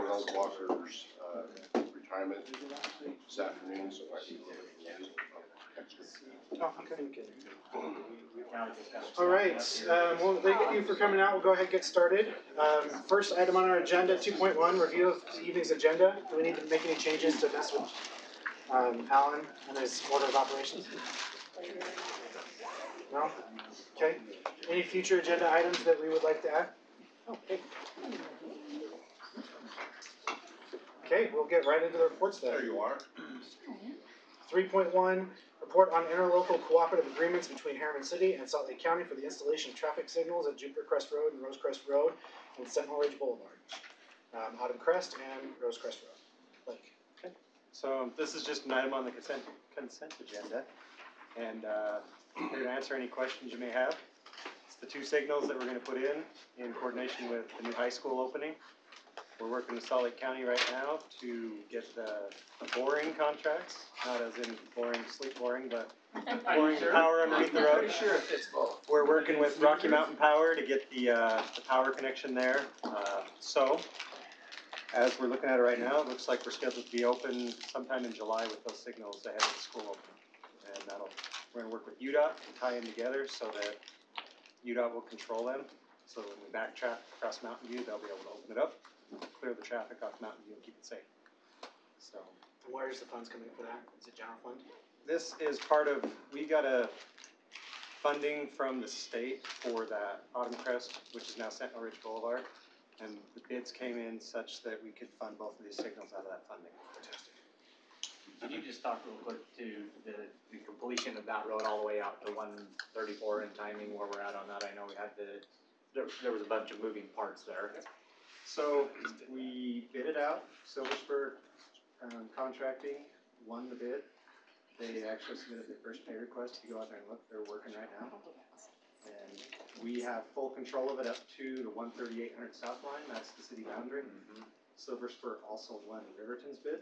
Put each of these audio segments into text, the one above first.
Health Walker's retirement this afternoon, so I think we're going to Oh, okay. All right. Well, thank you for coming out. We'll go ahead and get started. First item on our agenda, 2.1, review of the evening's agenda. Do we need to make any changes to mess with Alan and his order of operations? No? Okay. Any future agenda items that we would like to add? Oh, okay. Okay, we'll get right into the reports then. There you are. 3.1, report on interlocal cooperative agreements between Herriman City and Salt Lake County for the installation of traffic signals at Jupiter Crest Road and Rosecrest Road and Sentinel Ridge Boulevard. Autumn Crest and Rosecrest Road. Blake. Okay. So this is just an item on the consent agenda, and here to answer any questions you may have. It's the two signals that we're going to put in coordination with the new high school opening. We're working with Salt Lake County right now to get the boring contracts, not as in boring, sleep boring, but boring power underneath the road. Pretty sure it fits both. We're working with Rocky Mountain Power to get the power connection there. So, as we're looking at it right now, it looks like we're scheduled to be open sometime in July with those signals ahead of the school opening. And we're going to work with UDOT to tie them together so that UDOT will control them. So when we back traffic across Mountain View, they'll be able to open it up, clear the traffic off Mountain View, and keep it safe. So, Where is the funds coming for that? Is it general fund? this is part of, we got a funding from the state for that Autumn Crest, which is now Sentinel Ridge Boulevard, and the bids came in such that we could fund both of these signals out of that funding. Can you just talk real quick to the completion of that road all the way out to 134 and timing where we're at on that? I know we had there was a bunch of moving parts there. So we bid it out. Silver Contracting won the bid. They actually submitted their first pay request. You go out there and look, they're working right now. And we have full control of it up to the 13800 South Line. That's the city boundary. Silver Spur also won Riverton's bid.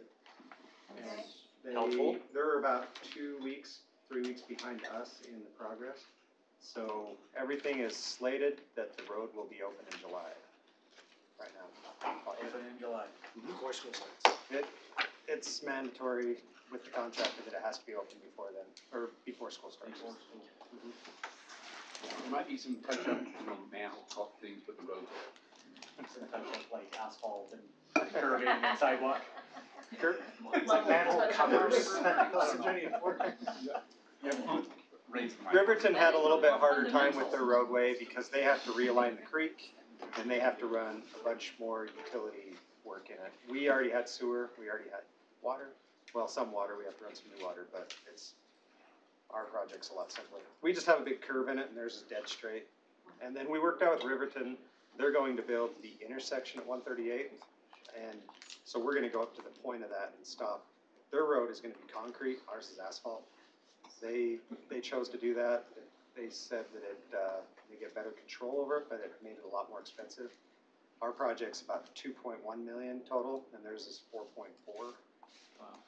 And they're about 3 weeks behind us in the progress. So everything is slated that the road will be open in July. Right now. Open in July. Before school starts. It's mandatory with the contractor that it has to be open before then, or before school starts. There might be some touch-up, manhole top things with the road. Some touch-up like asphalt and curbing and sidewalk. Like manhole covers. Riverton had a little bit harder time with their roadway because they have to realign the creek and they have to run a bunch more utility work in it. We already had sewer, we already had water. Well, some water, we have to run some new water, but our project's a lot simpler. We just have a big curve in it and theirs is dead straight. And then we worked out with Riverton, they're going to build the intersection at 138. And so we're going to go up to the point of that and stop. Their road is going to be concrete, ours is asphalt. They chose to do that. They said that they get better control over it, but it made it a lot more expensive. Our project's about 2.1 million total, and theirs is 4.4. Wow.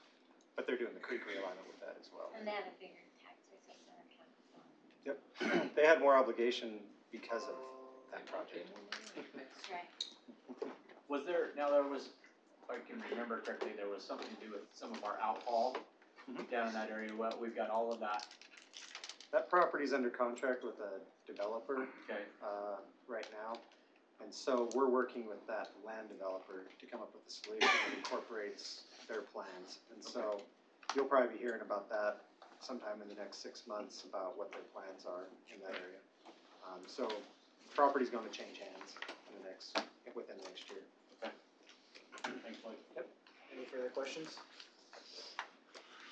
But they're doing the creek realignment with that as well. And they have a bigger tax assessment. Yep. They had more obligation because of that project. That's right. There was, if I can remember correctly, there was something to do with some of our outfall down in that area. Well, we've got all of that. That property's under contract with a developer right now. And so we're working with that land developer to come up with a solution that incorporates their plans. And so you'll probably be hearing about that sometime in the next 6 months about what their plans are in that area. So the property's going to change hands within the next year. Okay. Thanks, Blake. Yep. Any further questions?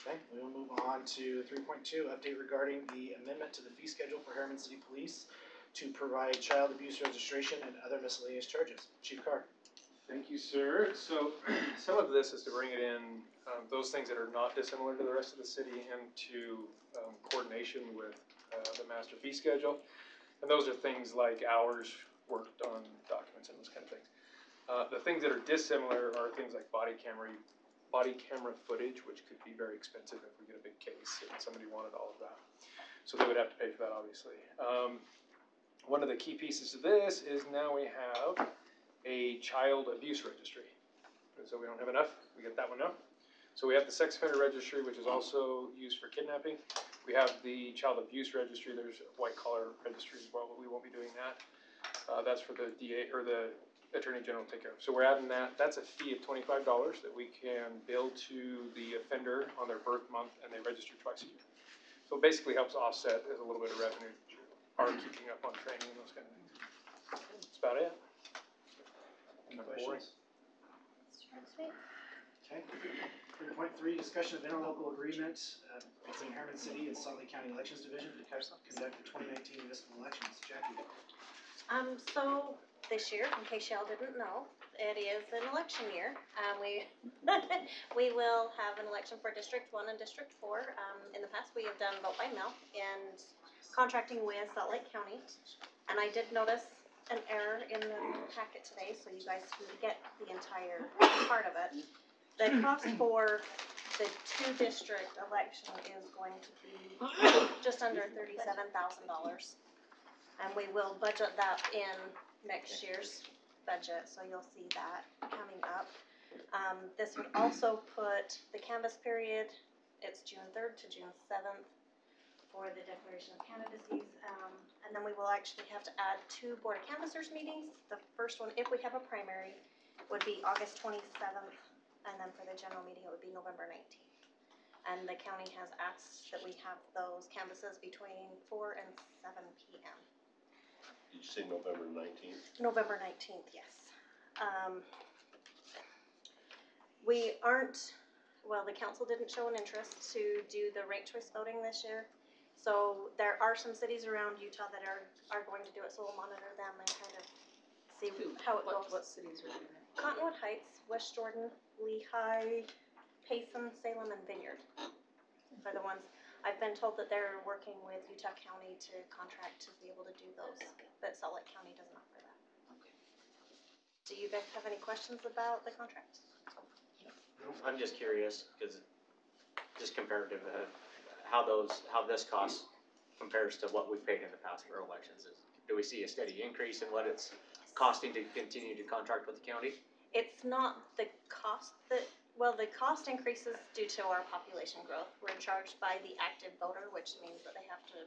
Okay, we will move on to 3.2, update regarding the amendment to the fee schedule for Herriman City Police to provide child abuse registration and other miscellaneous charges. Chief Carr. Thank you, sir. So some of this is to bring it in, those things that are not dissimilar to the rest of the city into coordination with the master fee schedule. And those are things like hours worked on documents and those kind of things. The things that are dissimilar are things like body camera footage, which could be very expensive if we get a big case and somebody wanted all of that. So they would have to pay for that, obviously. One of the key pieces of this is now we have a child abuse registry. we don't have enough, we get that one now. So we have the sex offender registry, which is also used for kidnapping. We have the child abuse registry, there's a white collar registry as well, but we won't be doing that. That's for the DA, or the Attorney General to take care of. So we're adding that, that's a fee of $25 that we can bill to the offender on their birth month, and they register twice a year. So it basically helps offset as a little bit of revenue, or keeping up on training and those kind of things. That's about it. Any Kinda boring. questions? Short and sweet. Okay. 3.3, discussion of interlocal agreement between Herriman City and Salt Lake County Elections Division to conduct the 2019 municipal elections. Jackie? So this year, in case y'all didn't know, it is an election year. We will have an election for District 1 and District 4. In the past, we have done vote by mail and contracting with Salt Lake County. And I did notice an error in the packet today, so you guys can get the entire part of it. The cost for the 2-district election is going to be just under $37,000. And we will budget that in next year's budget, so you'll see that coming up. This would also put the canvass period, it's June 3rd to June 7th for the declaration of candidacies. And then we will actually have to add 2 Board of Canvassers meetings. The first one, if we have a primary, would be August 27th, and then for the general meeting, it would be November 19th. And the county has asked that we have those canvasses between 4 and 7 p.m. Did you say November 19th? November 19th, yes. We aren't, well, the council didn't show an interest to do the ranked choice voting this year. So there are some cities around Utah that are going to do it, so we'll monitor them and kind of see how it goes. What cities are doing it? Cottonwood Heights, West Jordan, Lehigh, Payson, Salem, and Vineyard are the ones. I've been told that they're working with Utah County to contract to be able to do those, but Salt Lake County doesn't offer that. Do you guys have any questions about the contract? I'm just curious, cause just comparative, how this cost compares to what we've paid in the past for elections. Do we see a steady increase in what it's costing to continue to contract with the county? It's not the cost that, well, the cost increases due to our population growth. We're charged by the active voter, which means that they have to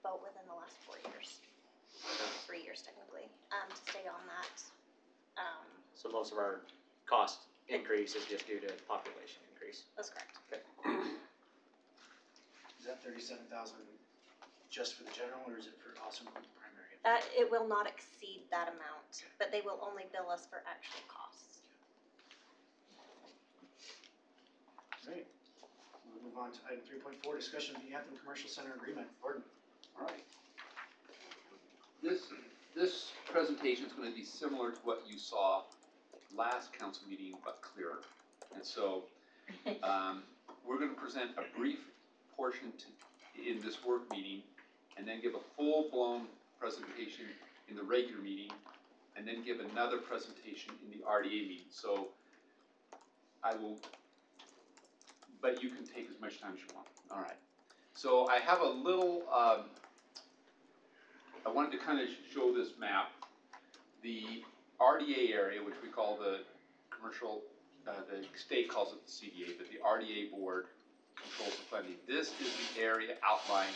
vote within the last 4 years. 3 years technically, to stay on that. So most of our cost increase is just due to population increase. That's correct. Is that 37,000 just for the general, or is it for also include the primary? It will not exceed that amount, but they will only bill us for actual costs. Great. We'll move on to item 3.4, discussion of the Anthem Commercial Center agreement. Gordon? All right. This presentation is going to be similar to what you saw last council meeting, but clearer. And so we're going to present a brief portion in this work meeting, and then give a full-blown presentation in the regular meeting, and then give another presentation in the RDA meeting. So but you can take as much time as you want. All right. So I have a little, I wanted to kind of show this map. The RDA area, which we call the commercial, the state calls it the CDA, but the RDA board controls the funding. This is the area outlined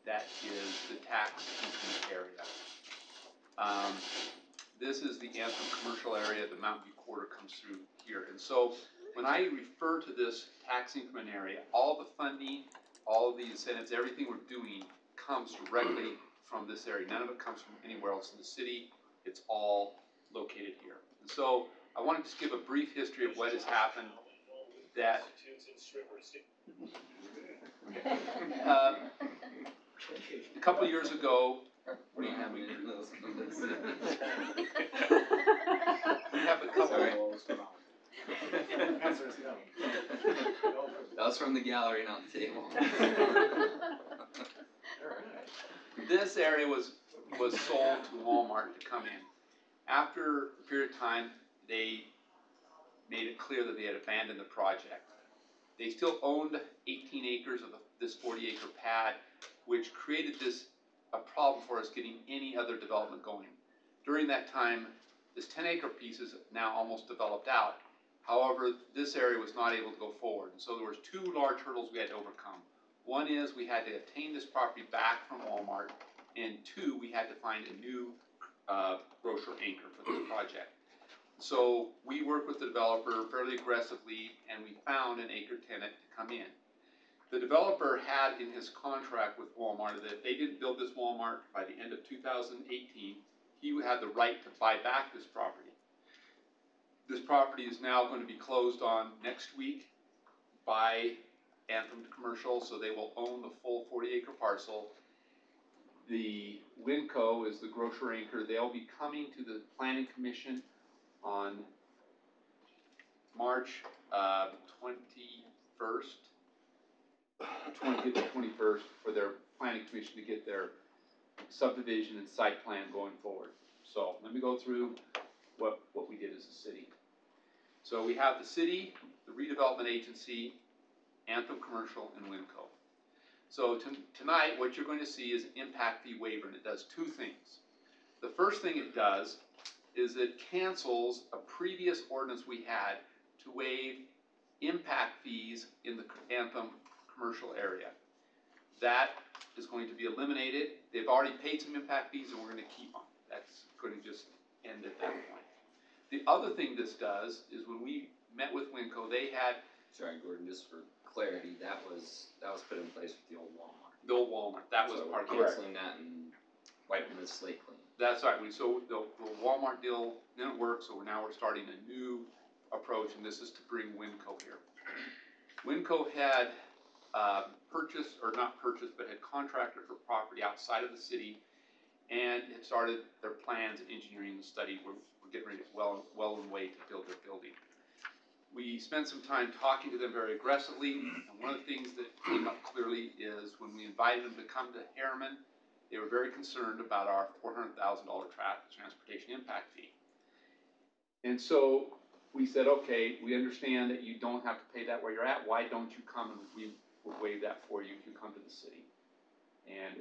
that is the tax increment area. This is the Anthem commercial area. The Mountain View quarter comes through here. And so when I refer to this tax increment area, all the funding, all of the incentives, everything we're doing comes directly from this area. None of it comes from anywhere else in the city. It's all located here. And so I want to just give a brief history of what has happened. That a couple of years ago, we have a couple. Answer is no. That was from the gallery, not the table. This area was sold to Walmart to come in. After a period of time, they made it clear that they had abandoned the project. They still owned 18 acres of this 40-acre pad, which created a problem for us getting any other development going. During that time, this 10-acre piece is now almost developed out, However, this area was not able to go forward, and so there was two large hurdles we had to overcome. One is we had to obtain this property back from Walmart, and two, we had to find a new grocery anchor for this project. So we worked with the developer fairly aggressively, and we found an anchor tenant to come in. The developer had in his contract with Walmart that if they didn't build this Walmart by the end of 2018, he had the right to buy back this property. This property is now going to be closed on next week by Anthem Commercial, so they will own the full 40-acre parcel. The Winco is the grocery anchor. They'll be coming to the Planning Commission on March 20th to 21st for their Planning Commission to get their subdivision and site plan going forward. So let me go through what we did as a city. So we have the city, the redevelopment agency, Anthem Commercial, and Winco. So tonight, what you're going to see is an impact fee waiver, and it does two things. The first thing it does is it cancels a previous ordinance we had to waive impact fees in the Anthem commercial area. That is going to be eliminated. They've already paid some impact fees, and we're going to keep them. That's going to just end at that point. The other thing this does is when we met with Winco, they had... Sorry, Gordon, just for clarity, that was put in place with the old Walmart. The old Walmart, that was So part of we're it. canceling that and wiping the slate clean. That's right. So the Walmart deal didn't work, so now we're starting a new approach, and this is to bring Winco here. Winco had purchased, or not purchased, but had contracted for property outside of the city, and had started their plans and engineering the study. We're getting ready, well on way to build their building. We spent some time talking to them very aggressively, and one of the things that came up clearly is when we invited them to come to Herriman, they were very concerned about our $400,000 transportation impact fee. And so we said, okay, we understand that you don't have to pay that where you're at. Why don't you come and we will waive that for you if you come to the city? And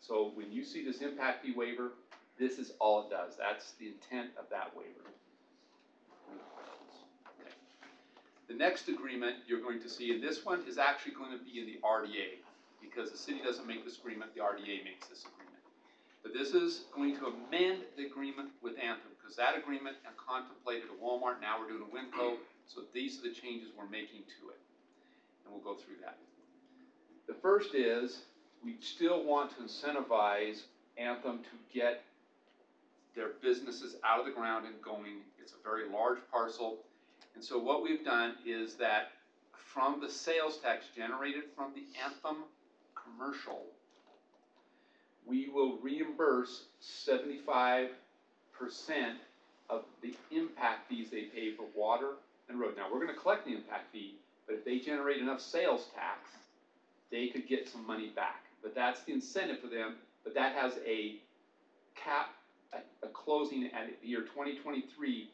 so when you see this impact fee waiver, this is all it does. That's the intent of that waiver. Okay. The next agreement you're going to see, and this one is actually going to be in the RDA, because the city doesn't make this agreement, the RDA makes this agreement. But this is going to amend the agreement with Anthem, because that agreement contemplated a Walmart, now we're doing a Winco, so these are the changes we're making to it. And we'll go through that. The first is, we still want to incentivize Anthem to get their businesses out of the ground and going. It's a very large parcel. And so what we've done is that from the sales tax generated from the Anthem commercial, we will reimburse 75% of the impact fees they pay for water and road. Now, we're going to collect the impact fee, but if they generate enough sales tax, they could get some money back. But that's the incentive for them, but that has a cap, a closing at the year 2023,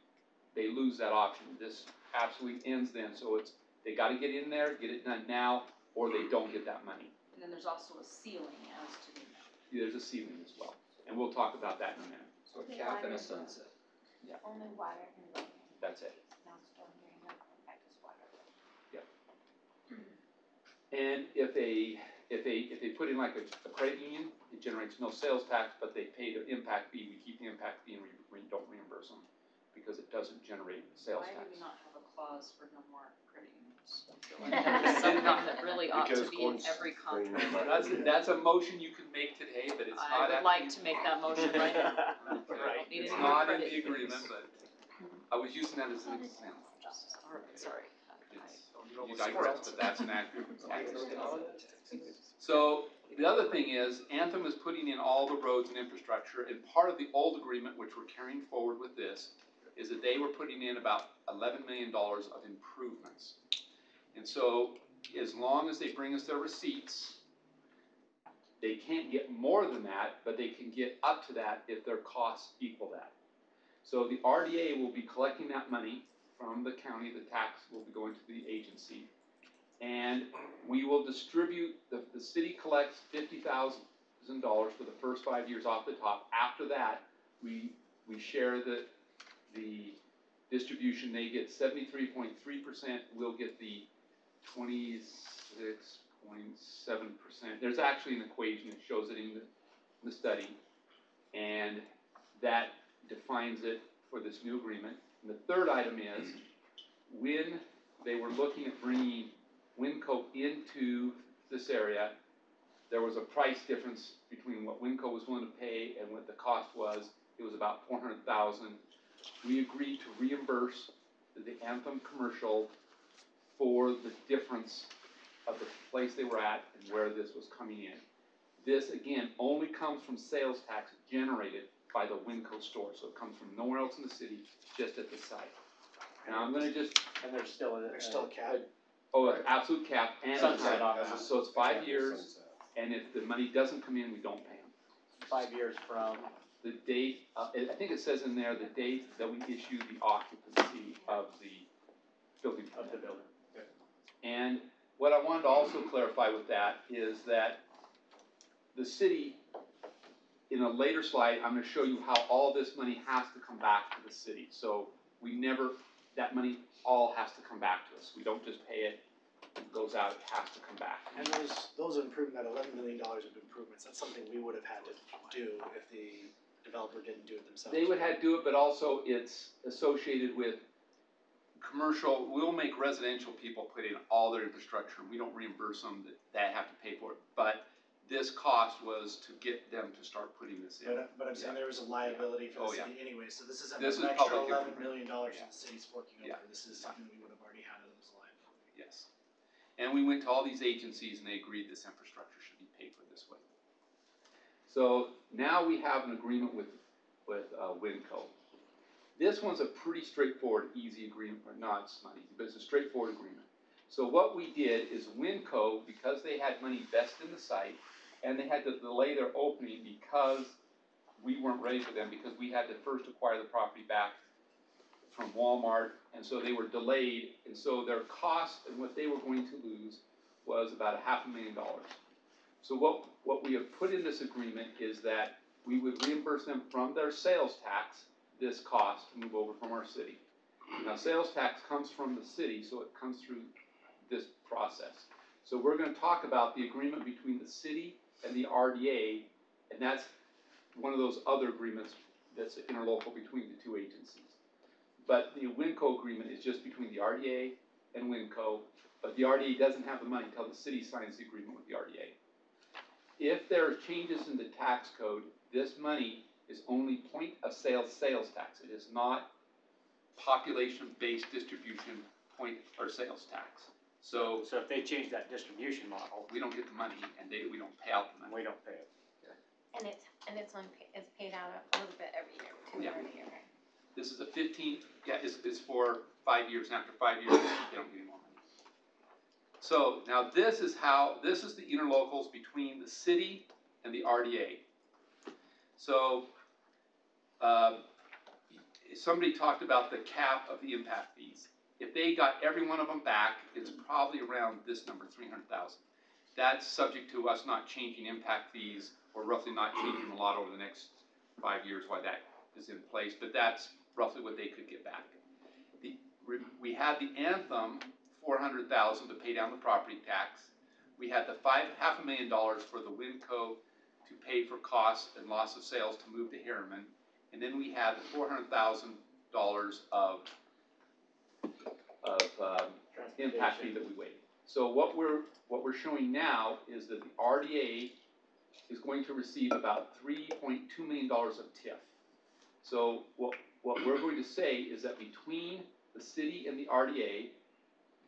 they lose that option. This absolutely ends then, so they got to get in there, get it done now, or they don't get that money. And then there's also a ceiling as to the amount. There's a ceiling as well, and we'll talk about that in a minute. So a cap and a sunset. Yeah. Only water can go. That's it. Now storm drain, no impact is water. And if they put in like a credit union, it generates no sales tax, but they pay the impact fee. We keep the impact fee and we don't reimburse them because it doesn't generate sales tax. Why do we not have a clause for no more credit unions? I feel like that is something that really ought to Because be in Gordon's every bringing contract. them That's a motion you can make today, but it's not. I would like to make that motion right now. Right. Don't need It's any more not in credit the agreement, but I was using that as an example. All right, sorry. You digress, but that's an accurate. So the other thing is, Anthem is putting in all the roads and infrastructure, and part of the old agreement, which we're carrying forward with this, is that they were putting in about $11 million of improvements. And so, as long as they bring us their receipts, they can't get more than that, but they can get up to that if their costs equal that. So the RDA will be collecting that money from the county, the tax will be going to the agency, and we will distribute, the city collects $50,000 for the first 5 years off the top. After that, we share the distribution, they get 73.3%, we'll get the 26.7%. There's actually an equation that shows it in the study, and that defines it for this new agreement. And the third item is, when they were looking at bringing Winco into this area, there was a price difference between what Winco was willing to pay and what the cost was. It was about $400,000. We agreed to reimburse the Anthem commercial for the difference of the place they were at and where this was coming in. This, again, only comes from sales tax generated by the Winco store, so it comes from nowhere else in the city, just at the site. Now I'm gonna just, And there's still a cap. an absolute cap and a Sunset time. on that. So it's 5 years, and if the money doesn't come in, we don't pay them. 5 years from, The date, I think it says in there, the date that we issue the occupancy of the building of the permit. building. And what I wanted to also clarify with that is that the city, in a later slide, I'm gonna show you how all this money has to come back to the city. So we never, that money all has to come back to us. We don't just pay it, it goes out, it has to come back. And those improvements, that $11 million of improvements, that's something we would have had to do if the developer didn't do it themselves. They would have to do it, but also it's associated with, commercial, we'll make residential people put in all their infrastructure. We don't reimburse them, that have to pay for it. But this cost was to get them to start putting this in. But I'm saying there was a liability for Oh, the yeah. city anyway, so this isn't This an is extra public $11 information. million Yeah. the city's forking over. Yeah. This is something we would have already had in this line. Yes. And we went to all these agencies and they agreed this infrastructure should be paid for this way. So now we have an agreement with Winco. This one's a pretty straightforward, easy agreement, or not, it's not easy, but it's a straightforward agreement. So what we did is Winco, because they had money vested in the site, and they had to delay their opening because we weren't ready for them, because we had to first acquire the property back from Walmart, and so they were delayed, and so their cost and what they were going to lose was about $500,000. So what we have put in this agreement is that we would reimburse them from their sales tax this cost to move over from our city. Now, sales tax comes from the city, so it comes through this process. So we're gonna talk about the agreement between the city and the RDA, and that's one of those other agreements that's interlocal between the two agencies. But the Winco agreement is just between the RDA and Winco, but the RDA doesn't have the money until the city signs the agreement with the RDA. If there are changes in the tax code, this money is only point of sales tax. It is not population-based distribution point or sales tax. So So if they change that distribution model, we don't get the money and we don't pay out the money. we don't pay it. And it's paid out a little bit every year, Yeah. every year, right? This is a 15, it's for 5 years, and after 5 years, they don't get any more money. So now this is the interlocals between the city and the RDA. So somebody talked about the cap of the impact fees. If they got every one of them back, it's probably around this number, 300,000. That's subject to us not changing impact fees, or roughly not changing a lot over the next 5 years while that is in place, but that's roughly what they could get back. We had the Anthem, 400,000 to pay down the property tax. We had the $500,000 for the Winco to pay for costs and loss of sales to move to Herriman, and then we had the $400,000 of impact fee that we waived. So what we're showing now is that the RDA is going to receive about $3.2 million of TIF. So what we're going to say is that between the city and the RDA,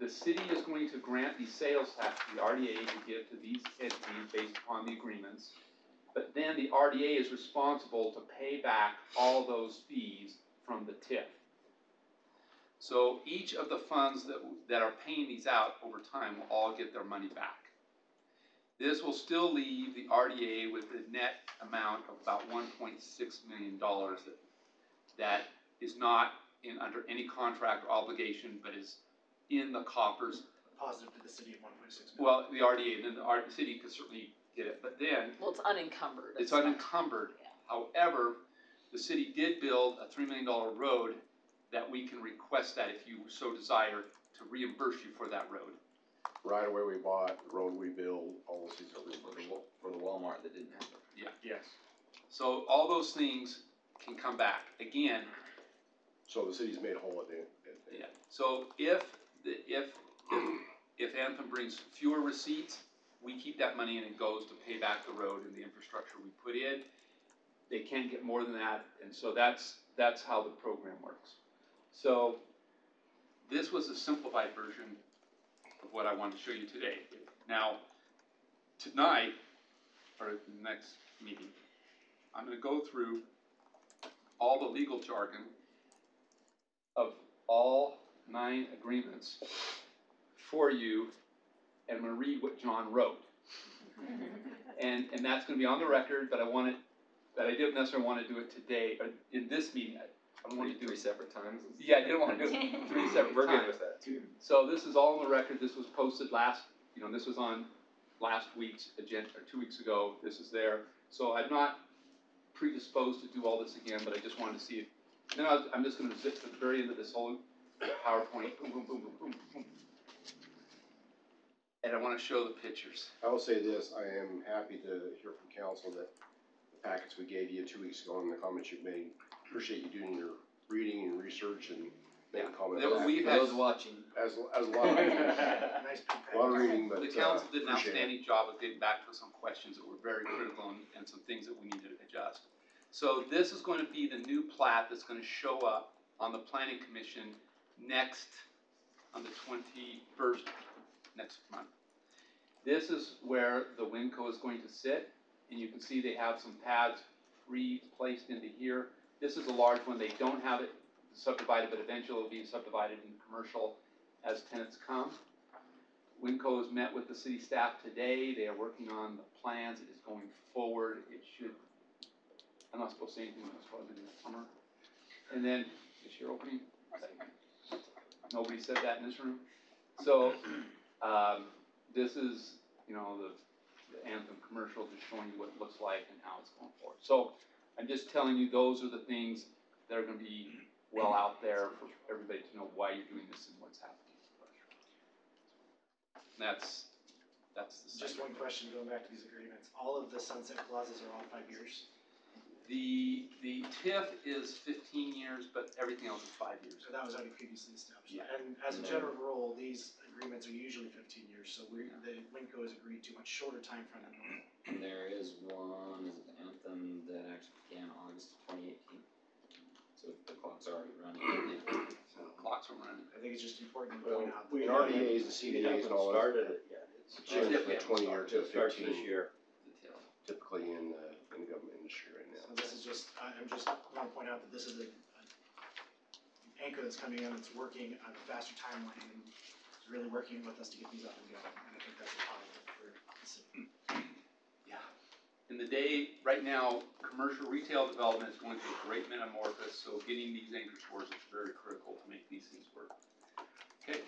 the city is going to grant the sales tax to the RDA to give to these entities based upon the agreements, but then the RDA is responsible to pay back all those fees from the TIF. So each of the funds that are paying these out over time will all get their money back. This will still leave the RDA with a net amount of about $1.6 million that is not under any contract or obligation, but is in the coffers. Positive to the city of 1.6 million. Well, the RDA, then the city could certainly get it, but then Well, it's unencumbered. it's not- unencumbered. Yeah. However, the city did build a $3 million road that we can request that if you so desire to reimburse you for that road. Right away we bought, the road we build, all those things are reimbursed. For the Walmart that didn't have it. Yes. So all those things can come back. Again, So the city's made whole at the end. yeah. So if Anthem brings fewer receipts, we keep that money and it goes to pay back the road and the infrastructure we put in. They can't get more than that, and so that's how the program works. So this was a simplified version of what I want to show you today. Now, tonight, or at the next meeting, I'm going to go through all the legal jargon of all 9 agreements for you, and I'm going to read what John wrote. And that's going to be on the record, but I didn't necessarily want to do it today, or in this meeting. I don't want to do Three it. separate times? Yeah, I didn't want to do it 3 separate We're good times. with that too. So this is all on the record. This was posted this was on last week's agenda, or 2 weeks ago. This is there. So I'm not predisposed to do all this again, but I just wanted to see it. Then I'm just going to zip to the very end of this whole PowerPoint. Boom, boom, boom, boom, boom, boom. And I want to show the pictures. I will say this, I am happy to hear from council that the packets we gave you 2 weeks ago and the comments you've made, appreciate you doing your reading and research and making comments. There- we've For had- those watching, As a lot of, Nice big a lot of package. reading, but The council did an appreciate it. outstanding job of getting back to us on questions that were very critical and some things that we need to adjust. So this is going to be the new plat that's going to show up on the planning commission on the 21st next month. This is where the Winco is going to sit, and you can see they have some pads placed into here. This is a large one. They don't have it subdivided, but eventually it'll be subdivided in commercial as tenants come. Winco has met with the city staff today. They are working on the plans. It is going forward. It should, I'm not supposed to say anything when it's supposed to be in the summer. And then, is your opening? Nobody said that in this room. So, this is, the Anthem commercial, just showing you what it looks like and how it's going forward. So, I'm just telling you, those are the things that are going to be well out there for everybody to know why you're doing this and what's happening. And that's the Just second. one question, going back to these agreements, all of the sunset clauses are all 5 years? The TIF is 15 years, but everything else is 5 years. So that was already previously established. Yeah. And as a general rule, these agreements are usually 15 years, so the Winco has agreed to a much shorter time frame than normal. and there is one, is it the Anthem, that actually began August of 2018. So the clock's already running, I think. So the clocks are running. I think it's just important to point out. that- The RDAs, the CDAs and all that, it yet. It's change from a 20-year to a It starts this 15, year. The TIF. typically in the government industry right So now. this is just, I'm just want to point out that this is an anchor that's coming in, that's working on a faster timeline, and is really working with us to get these up and going, and I think that's a positive for the city. In the day, right now, commercial retail development is going through a great metamorphosis, so getting these anchor stores is very critical to make these things work. Okay?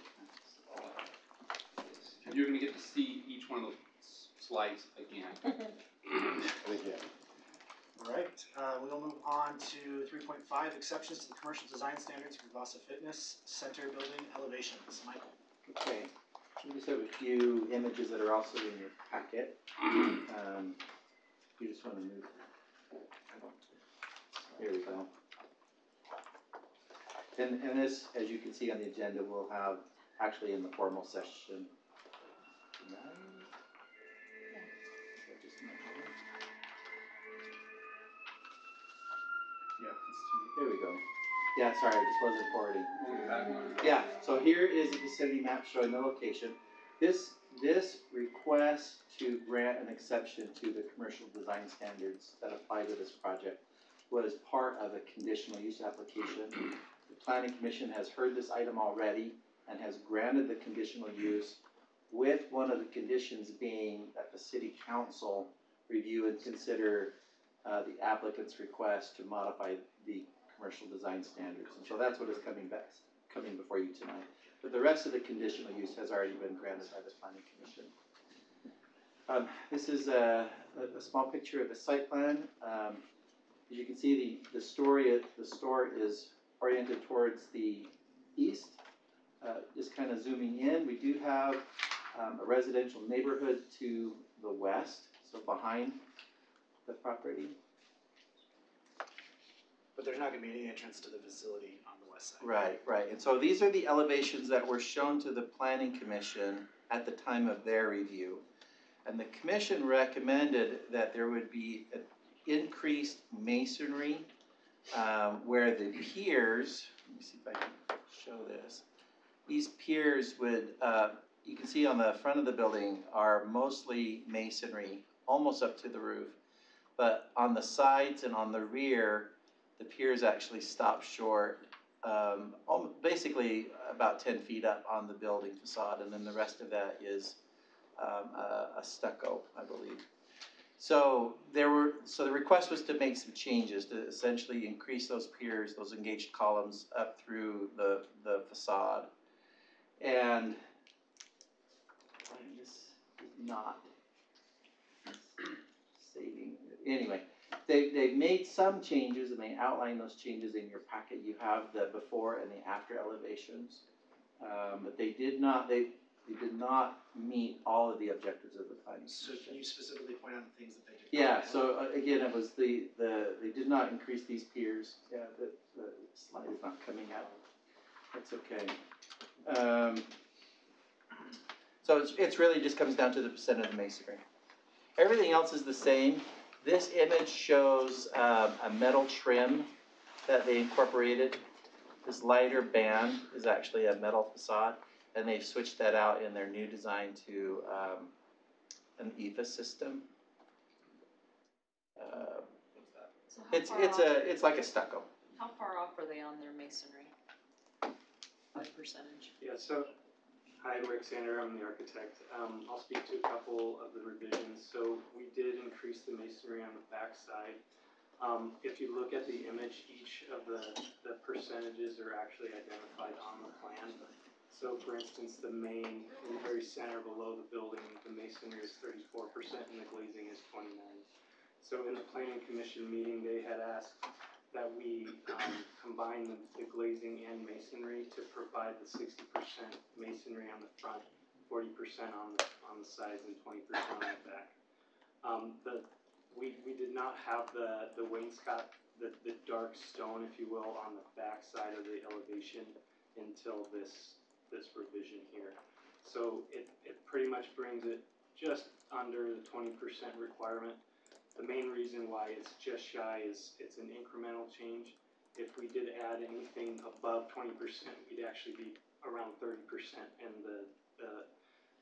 And you're gonna get to see each one of those slides again. And again, All right, we'll move on to 3.5, exceptions to the commercial design standards for Vasa Fitness Center building elevations. Michael. Okay, we just have a few images that are also in your packet. You just want to move. Here we go. And this, as you can see on the agenda, we'll have actually in the formal session. There we go. Yeah, sorry, I just wasn't forwarding. Yeah, so here is a vicinity map showing the location. This request to grant an exception to the commercial design standards that apply to this project was part of a conditional use application. The Planning Commission has heard this item already and has granted the conditional use, with one of the conditions being that the City Council review and consider the applicant's request to modify the commercial design standards. And so that's what is coming before you tonight. But the rest of the conditional use has already been granted by the Planning Commission. This is a small picture of the site plan. As you can see, the store is oriented towards the east. Just kind of zooming in, we do have a residential neighborhood to the west, so behind the property. But there's not gonna be any entrance to the facility on the west side. Right, right. And so these are the elevations that were shown to the Planning Commission at the time of their review. And the commission recommended that there would be an increased masonry where the piers, let me see if I can show this. These piers would, you can see on the front of the building are mostly masonry, almost up to the roof. But on the sides and on the rear, the piers actually stop short, basically about 10 feet up on the building facade, and then the rest of that is a stucco, I believe. So the request was to make some changes to essentially increase those piers, those engaged columns up through the facade. And this is not saving. Anyway, they've made some changes, and they outline those changes in your packet. You have the before and the after elevations, but they did not meet all of the objectives of the planning. So can you specifically point out the things that they did? Yeah. So again, it was they did not increase these piers. Yeah, the slide is not coming out. That's okay. So it's really just comes down to the percent of the masonry. Everything else is the same. This image shows a metal trim that they incorporated. This lighter band is actually a metal facade, and they've switched that out in their new design to an EVA system. So how far off- It's like a stucco. How far off are they on their masonry? What percentage? Yeah, so, hi, I'm Rick Sander, I'm the architect. I'll speak to a couple of the revisions. So we did increase the masonry on the back side. If you look at the image, each of the percentages are actually identified on the plan. So for instance, the main, in the very center below the building, the masonry is 34% and the glazing is 29%. So in the planning commission meeting, they had asked that we combine the glazing and masonry to provide the 60% masonry on the front, 40% on the sides, and 20% on the back. We did not have the wainscot, the dark stone, if you will, on the back side of the elevation until this revision here. So it pretty much brings it just under the 20% requirement. The main reason why it's just shy is it's an incremental change. If we did add anything above 20%, we'd actually be around 30%, and the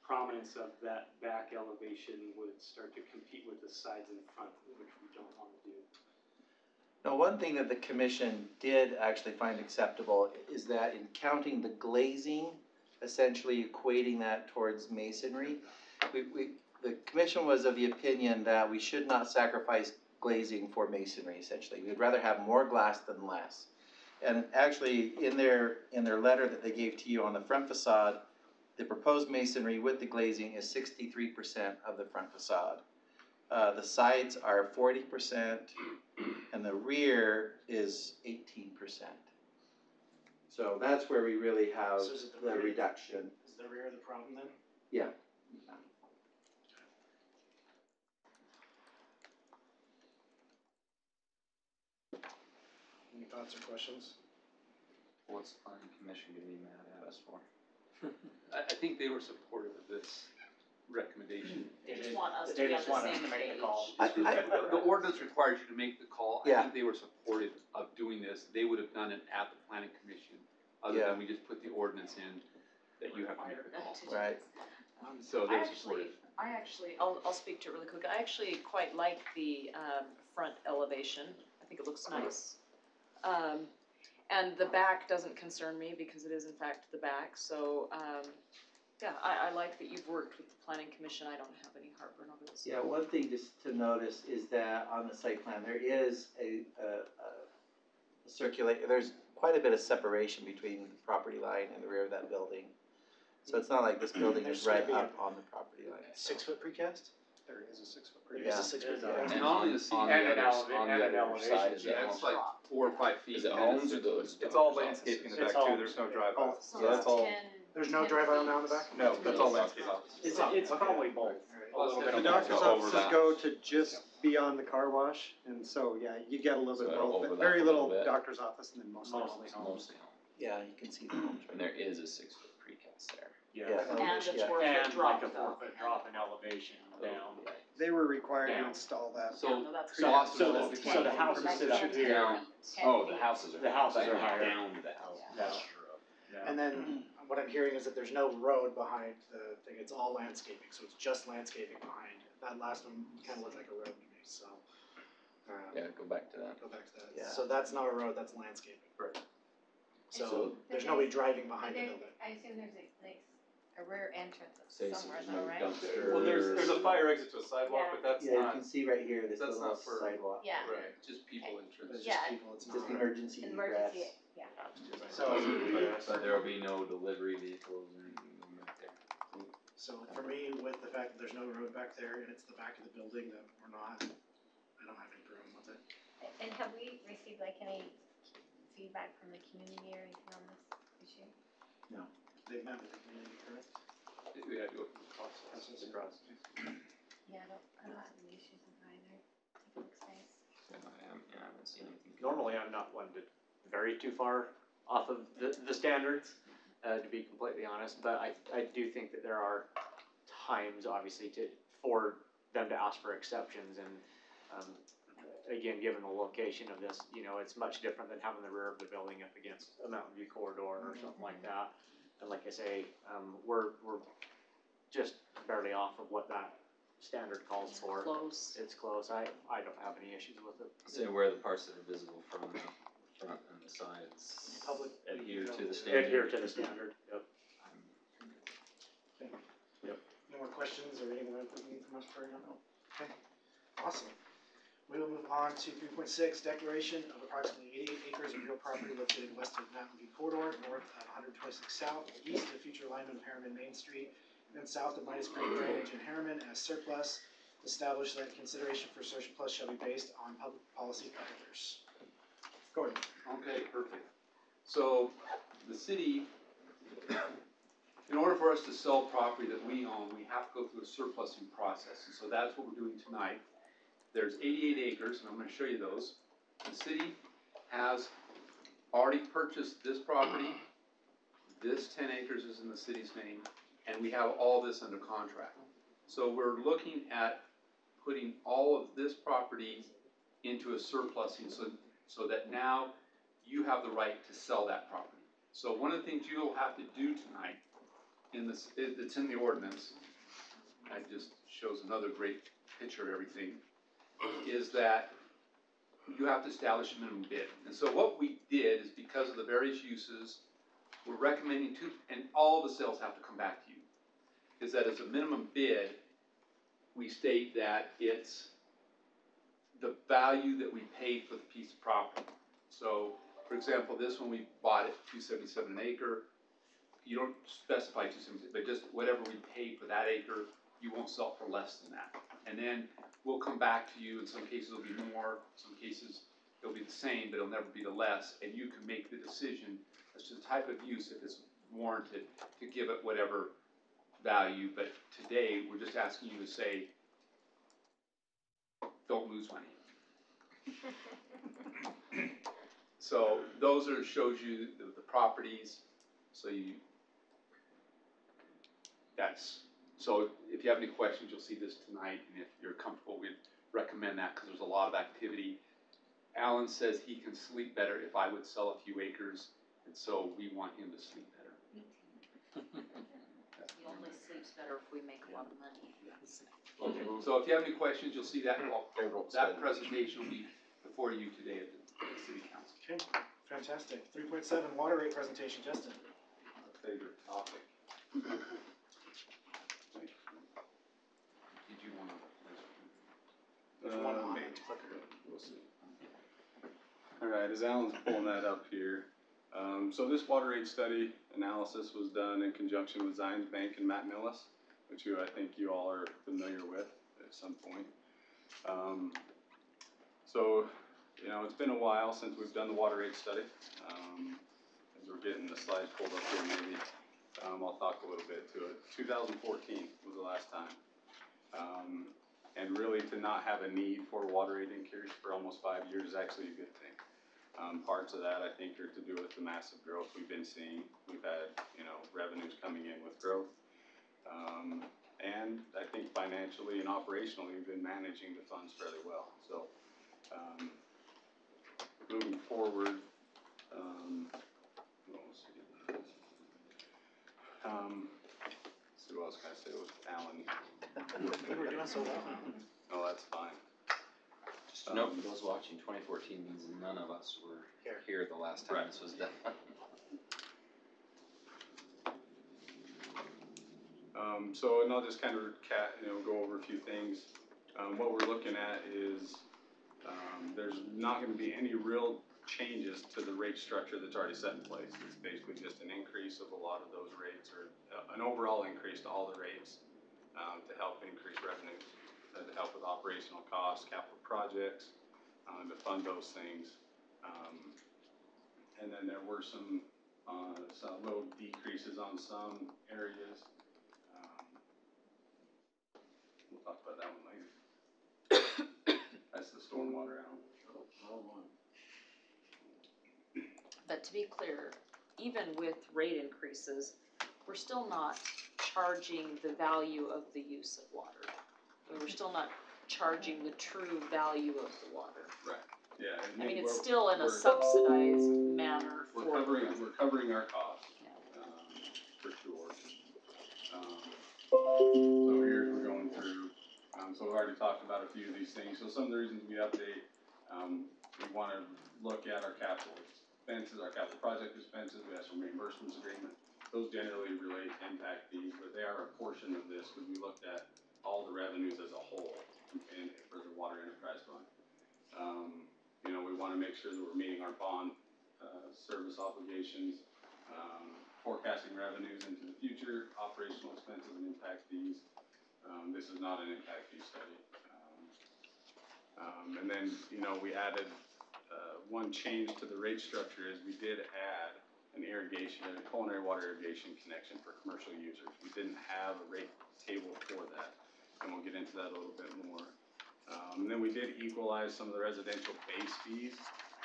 prominence of that back elevation would start to compete with the sides and front, which we don't want to do. Now, one thing that the commission did actually find acceptable is that in counting the glazing, essentially equating that towards masonry, the commission was of the opinion that we should not sacrifice glazing for masonry, essentially. We'd rather have more glass than less. And actually, in their letter that they gave to you on the front facade, the proposed masonry with the glazing is 63% of the front facade. The sides are 40%, and the rear is 18%. So that's where we really have So is it the reduction. Is the rear the problem then? Yeah. Any thoughts or questions? What's the planning commission gonna be mad at us for? I think they were supportive of this recommendation. They just want us to They be on just the want us same to make the page. call. The ordinance requires you to make the call. I Yeah. think they were supportive of doing this. They would have done it at the planning commission, other Yeah. than we just put the ordinance in that you have to make the call. Right. So they're supportive. I'll speak to it really quick. I actually quite like the front elevation. I think it looks nice. And the back doesn't concern me because it is in fact the back. So yeah, I like that you've worked with the planning commission. I don't have any heartburn over this. Yeah, one thing just to notice is that on the site plan, there is there's quite a bit of separation between the property line and the rear of that building. So it's not like this building is right up on the property line. 6 foot precast? there is a 6 foot There pre-cut. is a 6 foot. And And not only on, the seat, on and the an other, eleva- on and the an other elevation side, is yeah, that it's home? like 4 or 5 feet. Is it and homes or it's- those? It's all doctor's landscaped in the It's back too, all- there's no drive aisle. So So that's all, There's no drive aisle now in the back? no, that's all landscape. It's probably both. A little bit The of doctor's both. offices overlap. go to just beyond the car wash, and so, yeah, you get a little So bit of it'll both, but overlap very a little little bit. doctor's office and then mostly Mostly homes. Mostly home. Yeah, you can see the homes And there is a 6 foot precast there. Yeah. And a Yeah. 4 foot And drop like a though. 4 foot drop in elevation down. They were required to Down. install that. So- Yeah, no, that's So, correct. so the houses sit up here. Down. Oh, the houses are. The houses are not higher. Down to the house. Yeah. And then what I'm hearing is that there's no road behind the thing, it's all landscaping, so it's just landscaping behind. That last one kinda looked like a road to me, so. Yeah, go back to that. Go back to that. Yeah. So that's not a road, that's landscaping. Right. So there's nobody driving behind the There- building. I assume there's a rear entrance Say somewhere there's though, no right? dumpster. Well, there's a fire exit to a sidewalk, Yeah. but that's Yeah, you not, can see right here, this That's little not for- sidewalk. Yeah, Right, just people But entrance. it's Yeah. just people, it's Just not. emergency egress. emergency, yeah. So, But there will be no delivery vehicles or anything going back there. So for me, with the fact that there's no road back there and it's the back of the building that we're not, I don't have any problem with it. And have we received like any feedback from the community or anything on this issue? They've met with the community, correct? We had to go through the process. Yeah, I don't have any issues with it either. I think it looks nice. I haven't seen anything. Normally, I'm not one to vary too far off of the standards, to be completely honest, but I do think that there are times, obviously, for them to ask for exceptions, and, again, given the location of this, it's much different than having the rear of the building up against a Mountain View corridor or something like that. And like I say, we're just barely off of what that standard calls for. Close. It's close, I don't have any issues with it. Say where the parts that are visible from the front and the sides Public. adhere to the standard. Adhere to the standard, yep. Any more questions or anything that you need from us for now? Okay, awesome. We will move on to 3.6, declaration of approximately 88 acres of real property located west of Mountain View corridor, north of 126 South, east of future alignment of Herriman Main Street, and south of Midas Creek drainage in Herriman as surplus. Establish that consideration for surplus shall be based on public policy factors. Gordon. Okay, perfect. So, the city, in order for us to sell property that we own, we have to go through a surplusing process, and so that's what we're doing tonight. There's 88 acres, and I'm gonna show you those. The city has already purchased this property. This 10 acres is in the city's name, and we have all this under contract. So we're looking at putting all of this property into a surplusing, so that now you have the right to sell that property. So one of the things you'll have to do tonight, it's in the ordinance, it just shows another great picture of everything, is that you have to establish a minimum bid. And so what we did is, because of the various uses, we're recommending and all the sales have to come back to you, is that as a minimum bid, we state that it's the value that we paid for the piece of property. So, for example, this one we bought at $277 an acre. You don't specify $277, but just whatever we paid for that acre, you won't sell for less than that. And then we'll come back to you. In some cases it'll be more, some cases it'll be the same, but it'll never be the less. And you can make the decision as to the type of use, if it's warranted, to give it whatever value. But today, we're just asking you to say, don't lose money. So those shows you the properties. So so if you have any questions, you'll see this tonight, and if you're comfortable, we'd recommend that, because there's a lot of activity. Alan says he can sleep better if I would sell a few acres, and so we want him to sleep better. He only sleeps better if we make a lot of money. Okay, so if you have any questions, you'll see that, that presentation will be before you today at the city council. Okay, fantastic. 3.7, water rate presentation, Justin. Our favorite topic. Did you want to? There's one on it. We'll see. Alright, as Alan's pulling that up here, so this water rate study analysis was done in conjunction with Zions Bank and Matt Millis, which I think you all are familiar with. at some point. So, you know, it's been a while since we've done the water rate study. As we're getting the slides pulled up here, maybe I'll talk a little bit to it. 2014 was the last time. And really to not have a need for a water rate increase for almost 5 years is actually a good thing. Parts of that I think are to do with the massive growth we've been seeing. We've had, you know, revenues coming in with growth. And I think financially and operationally we've been managing the funds fairly well. So moving forward, let's see what else can I say with Alan. We were doing so well. Oh, that's fine. Just to note, for those watching, 2014 means none of us were here the last time this was done. So, and I'll just kind of go over a few things. What we're looking at is there's not going to be any real changes to the rate structure that's already set in place. It's basically just an increase of a lot of those rates, or an overall increase to all the rates to help increase revenues, to help with operational costs, capital projects, to fund those things. And then there were some little decreases on some areas. We'll talk about that one later. That's the stormwater out. But to be clear, even with rate increases, we're still not charging the value of the use of water. We're still not charging the true value of the water. Right. Yeah. I mean, it's still in a subsidized manner. We're covering our costs, for sure. So here we're going through. So we've already talked about a few of these things. So some of the reasons we update, we want to look at our capital expenses, our capital project expenses. We have some reimbursements agreement. Those generally relate to impact fees, but they are a portion of this because we looked at all the revenues as a whole for the Water Enterprise Fund. You know, we want to make sure that we're meeting our bond service obligations, forecasting revenues into the future, operational expenses and impact fees. This is not an impact fee study. And then, you know, we added one change to the rate structure is we did add an culinary water irrigation connection for commercial users. We didn't have a rate table for that, and we'll get into that a little bit more. And then we did equalize some of the residential base fees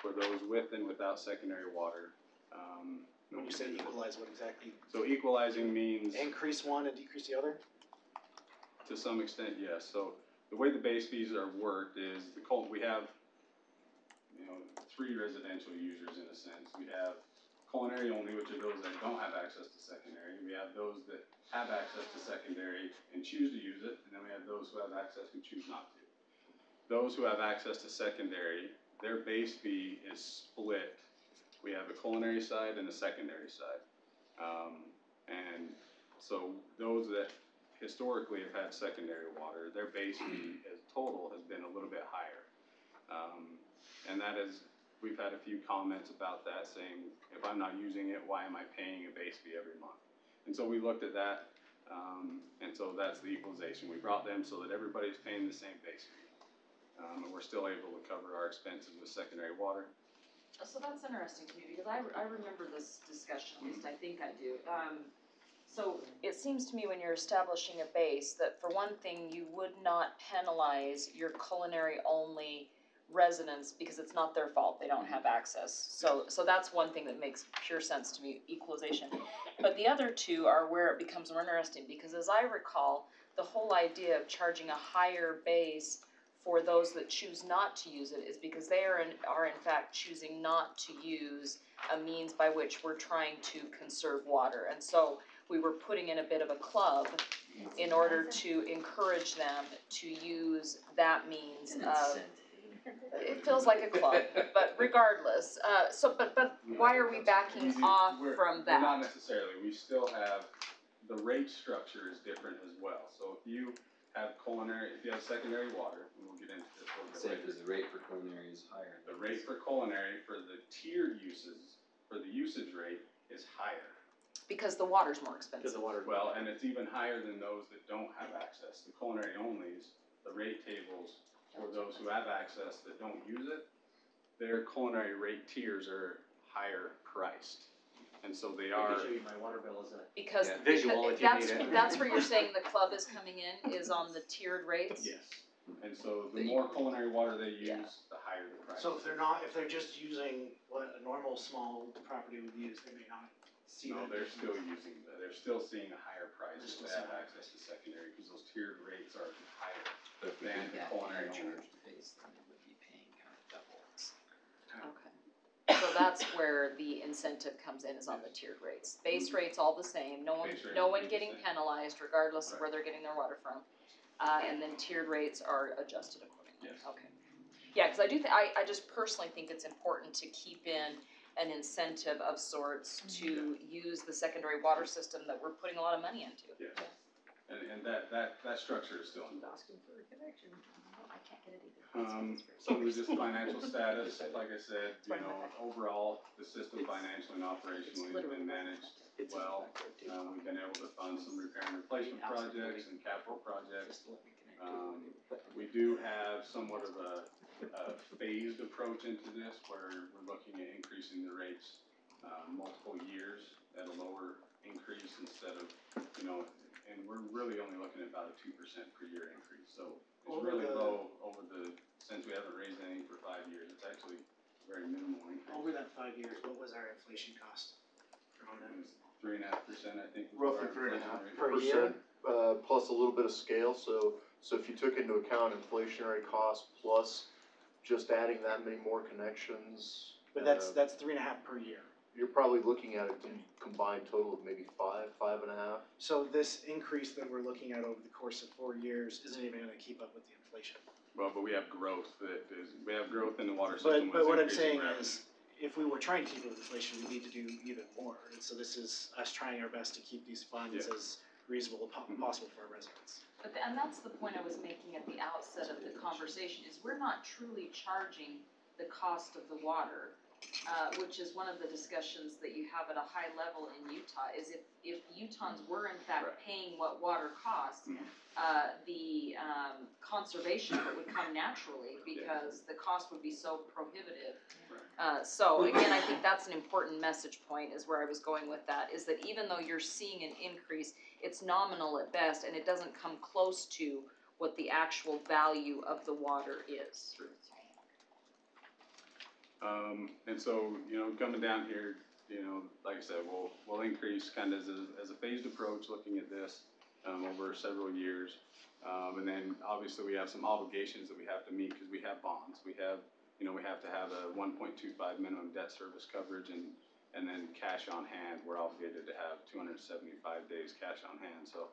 for those with and without secondary water. When you say equalize, what exactly? So equalizing means Increase one and decrease the other? to some extent, yes. So the way the base fees are worked is we have, you know, 3 residential users in a sense. We have culinary only, which are those that don't have access to secondary. We have those that have access to secondary and choose to use it, and then we have those who have access who choose not to. Those who have access to secondary, their base fee is split. We have a culinary side and a secondary side. And so those that historically have had secondary water, their base fee as total has been a little bit higher. And that is, we've had a few comments about that saying, if I'm not using it, why am I paying a base fee every month? And so we looked at that, and so that's the equalization. We brought them so that everybody's paying the same base fee. And we're still able to cover our expenses with secondary water. So that's interesting to me because I remember this discussion, at least I think I do. So it seems to me when you're establishing a base that for one thing you would not penalize your culinary only residents because it's not their fault, they don't have access. So that's one thing that makes pure sense to me, equalization. But the other two are where it becomes more interesting because as I recall, the whole idea of charging a higher base for those that choose not to use it is because they are in fact choosing not to use a means by which we're trying to conserve water. And so we were putting in a bit of a club in order to encourage them to use that means of, it feels like a club, but regardless, but why are we backing off from that? Not necessarily, we still have, the rate structure is different as well. So if you have secondary water, and we'll get into this a little bit later. Because the rate for culinary is higher. The rate for culinary for the tiered uses, for the usage rate is higher. Because the water's more expensive. Because the water. Well, and it's even higher than those that don't have access. The culinary onlys the rate tables for those who have access that don't use it, their culinary rate tiers are higher priced. And so they are. I can show you my water bill as a Because, Yeah, visual if you that's, need it. that's where you're saying the club is coming in, is on the tiered rates? Yes. And so the more culinary water they use, Yeah. the higher the price. So if they're just using what a normal small property would use, they may not see No, that. they're still using, they're still seeing a higher price They're if still they have seeing a access to secondary, because those tiered rates are higher But if we than did the that culinary and only. charge the base, then it would be paying kind of double. Okay. So that's where the incentive comes in, is on the tiered rates. Base rates all the same, no one, Base rate no will one be the getting same. penalized regardless of Right. where they're getting their water from. And then tiered rates are adjusted accordingly. Yes. Okay. Yeah, cause I do I just personally think it's important to keep in an incentive of sorts to use the secondary water system that we're putting a lot of money into. Yes. And that structure is still in place. Asking for a connection. I can't get it either. Some of the just financial status, like I said, you know, overall, the system financially and operationally has been managed well. We've been able to fund some repair and replacement projects and capital projects. We do have somewhat of a phased approach into this, where we're looking at increasing the rates multiple years at a lower increase instead of, you know, and we're really only looking at about a 2% per year increase. So it's really low since we haven't raised anything for 5 years. It's actually very minimal increase. Over that 5 years, what was our inflation cost? On that? It was 3.5%, I think. was Roughly our inflation rate. Per year? Plus a little bit of scale, so if you took into account inflationary costs plus just adding that many more connections. But that's 3.5 per year. You're probably looking at a combined total of maybe 5.5. So this increase that we're looking at over the course of 4 years isn't even gonna keep up with the inflation. Well, but we have growth we have growth in the water system. But what I'm increasing saying revenue. is, if we were trying to keep up with inflation, we need to do even more. And so this is us trying our best to keep these funds Yeah. as reasonable as possible for our residents. But, and that's the point I was making at the outset of the conversation, is we're not truly charging the cost of the water, which is one of the discussions that you have at a high level in Utah, is if Utahns were in fact Right. paying what water costs, the conservation of it would come naturally, because the cost would be so prohibitive. So again, I think that's an important message point, is where I was going with that, is that even though you're seeing an increase, it's nominal at best, and it doesn't come close to what the actual value of the water is. True. And so, you know, coming down here, you know, like I said, we'll increase kind of as a phased approach, looking at this over several years. And then obviously we have some obligations that we have to meet, because we have bonds. We have to have a 1.25 minimum debt service coverage, and then cash on hand. We're obligated to have 275 days cash on hand. So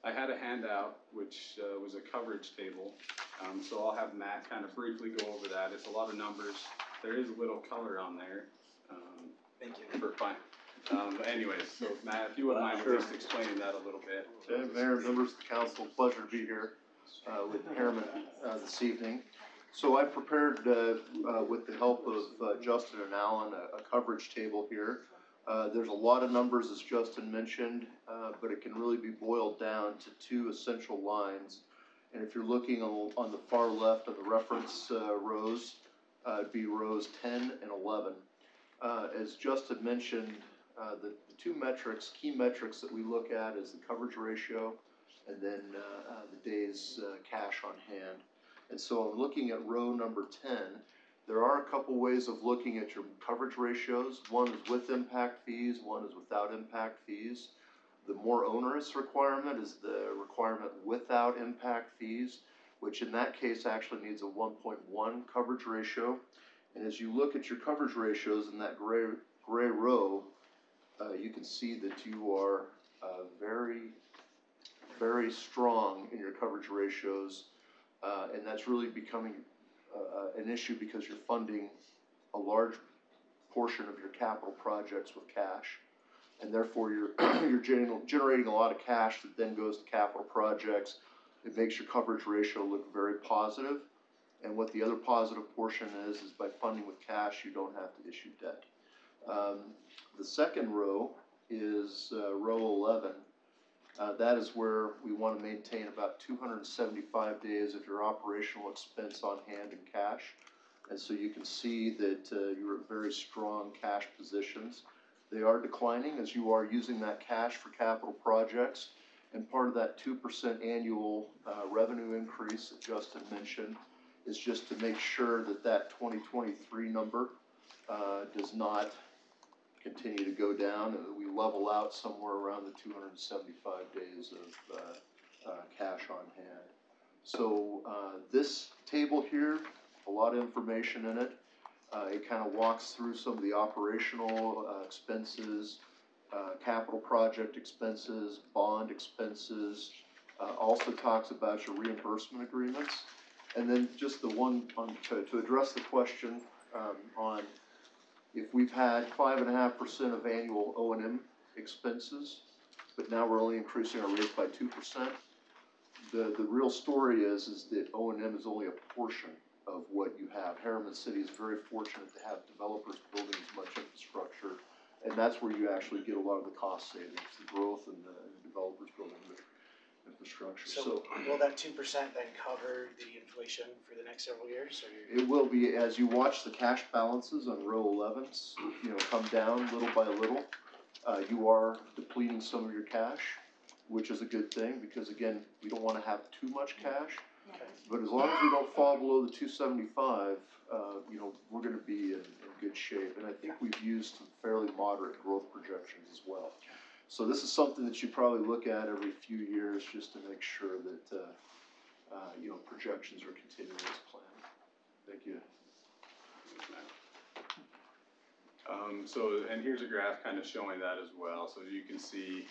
I had a handout, which was a coverage table. So I'll have Matt kind of briefly go over that. It's a lot of numbers. There is a little color on there. Thank you. For fun. But anyways, so Matt, if you wouldn't mind just explaining that a little bit. Okay, Mayor, members of the council, pleasure to be here with Herriman this evening. So I prepared, with the help of Justin and Alan, a coverage table here. There's a lot of numbers, as Justin mentioned, but it can really be boiled down to 2 essential lines. And if you're looking on the far left of the reference rows, it'd be rows 10 and 11. As Justin mentioned, the 2 key metrics that we look at is the coverage ratio and then the days cash on hand. And so I'm looking at row number 10. There are a couple ways of looking at your coverage ratios. One is with impact fees, one is without impact fees. The more onerous requirement is the requirement without impact fees, which in that case actually needs a 1.1 coverage ratio. And as you look at your coverage ratios in that gray row, you can see that you are very, very strong in your coverage ratios. And that's really becoming an issue, because you're funding a large portion of your capital projects with cash. And therefore you're generating a lot of cash that then goes to capital projects. It makes your coverage ratio look very positive. And what the other positive portion is by funding with cash, you don't have to issue debt. The second row is row 11. That is where we want to maintain about 275 days of your operational expense on hand in cash. And so you can see that you're at very strong cash positions. They are declining as you are using that cash for capital projects. And part of that 2% annual revenue increase that Justin mentioned is just to make sure that that 2023 number does not continue to go down, and that we level out somewhere around the 275 days of cash on hand. So this table here, a lot of information in it. It kind of walks through some of the operational expenses, capital project expenses, bond expenses. Also talks about your reimbursement agreements. And then just the one to address the question on if we've had 5.5% of annual O&M expenses, but now we're only increasing our rates by 2%. The real story is that O&M is only a portion of what you have. Herriman City is very fortunate to have developers building as much infrastructure, and that's where you actually get a lot of the cost savings, the growth and the developers building the infrastructure. So will that 2% then cover the inflation for the next several years? Or it will be, as you watch the cash balances on row 11s, come down little by little. You are depleting some of your cash, which is a good thing, because again, we don't want to have too much cash. But as long as we don't fall below the 275, we're going to be in good shape. And I think we've used some fairly moderate growth projections as well. So this is something that you probably look at every few years just to make sure that projections are continuing as planned. Thank you. And here's a graph kind of showing that as well. So you can see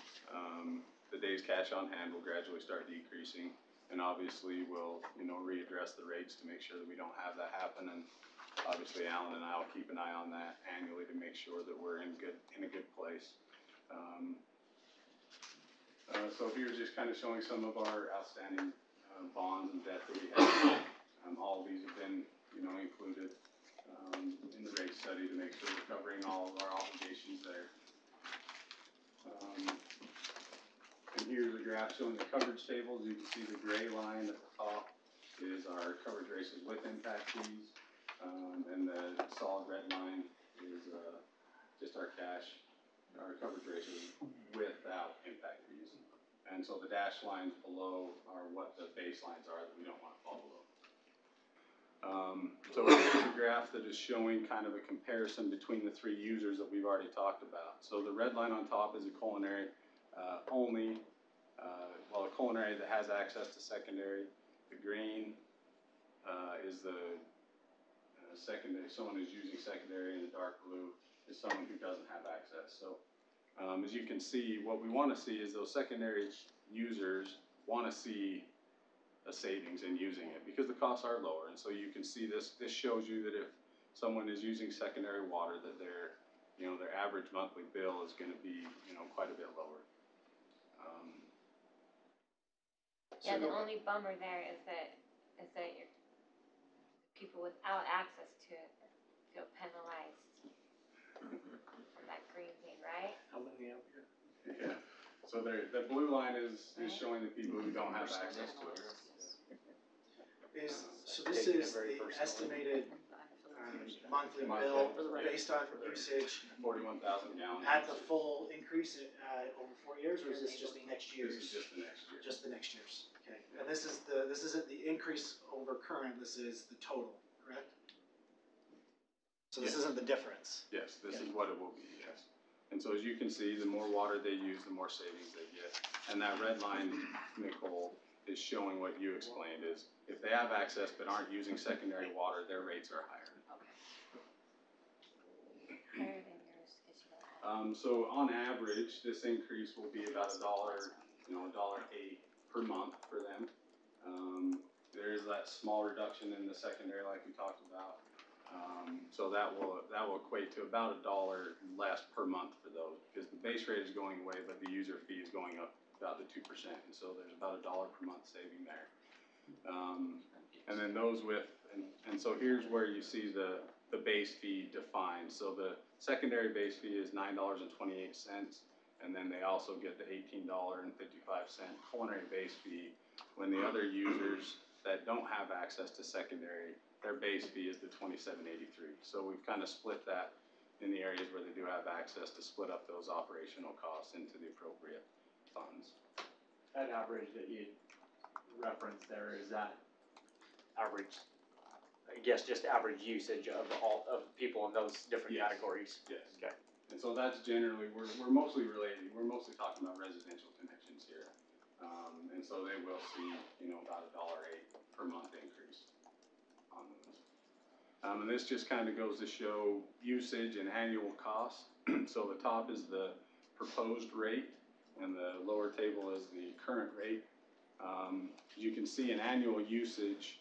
the days cash on hand will gradually start decreasing. And obviously we'll, readdress the rates to make sure that we don't have that happen. And obviously Alan and I will keep an eye on that annually to make sure that we're in a good place. So here's just kind of showing some of our outstanding bonds and debt that we have. All of these have been, included in the rate study to make sure we're covering all of our obligations there. And here's a graph showing the coverage tables. You can see the gray line at the top is our coverage ratios with impact fees, and the solid red line is just our cash, our coverage ratios without impact fees. And so the dashed lines below are what the baselines are that we don't want to fall below. So here's a graph that is showing kind of a comparison between the three users that we've already talked about. So the red line on top is a culinary only, a culinary that has access to secondary. The green is the secondary, someone who's using secondary, and the dark blue is someone who doesn't have access. So as you can see, what we want to see is those secondary users want to see a savings in using it because the costs are lower. And so you can see this shows you that if someone is using secondary water, that their average monthly bill is going to be, quite a bit lower. Yeah, the only bummer there is that your people without access to it feel penalized from that green thing, right? How many of you? Yeah. So the blue line is showing the people who don't have access to it. So this is the estimated monthly bill based on usage 41,000 gallons. at the full increase over 4 years, or is this just next year's? This is just the next year. Just the next year's. Okay. And this isn't the increase over current. This is the total, correct? So this isn't the difference. Yes, this is what it will be. Yes. And so as you can see, the more water they use, the more savings they get. And that red line, Nicole, is showing what you explained is if they have access but aren't using secondary water, their rates are higher. Higher than yours, 'cause you don't have. So on average, this increase will be about $1, $1.08 per month for them. There is that small reduction in the secondary like we talked about. So that will equate to about $1 less per month for those because the base rate is going away, but the user fee is going up about the 2%. And so there's about $1 per month saving there. And then those with, and so here's where you see the base fee defined. So the secondary base fee is $9.28, And then they also get the $18.55 culinary base fee when the other users that don't have access to secondary, their base fee is the $27.83. So we've kind of split that in the areas where they do have access to split up those operational costs into the appropriate funds. That average that you referenced there, is that average, I guess, just average usage of all, of people in those different Yes. categories? Yes. Okay. And so that's generally, we're mostly related, we're mostly talking about residential connections here. And so they will see, you know, about $1.08 per month increase on those. And this just kind of goes to show usage and annual costs. So the top is the proposed rate and the lower table is the current rate. You can see in annual usage,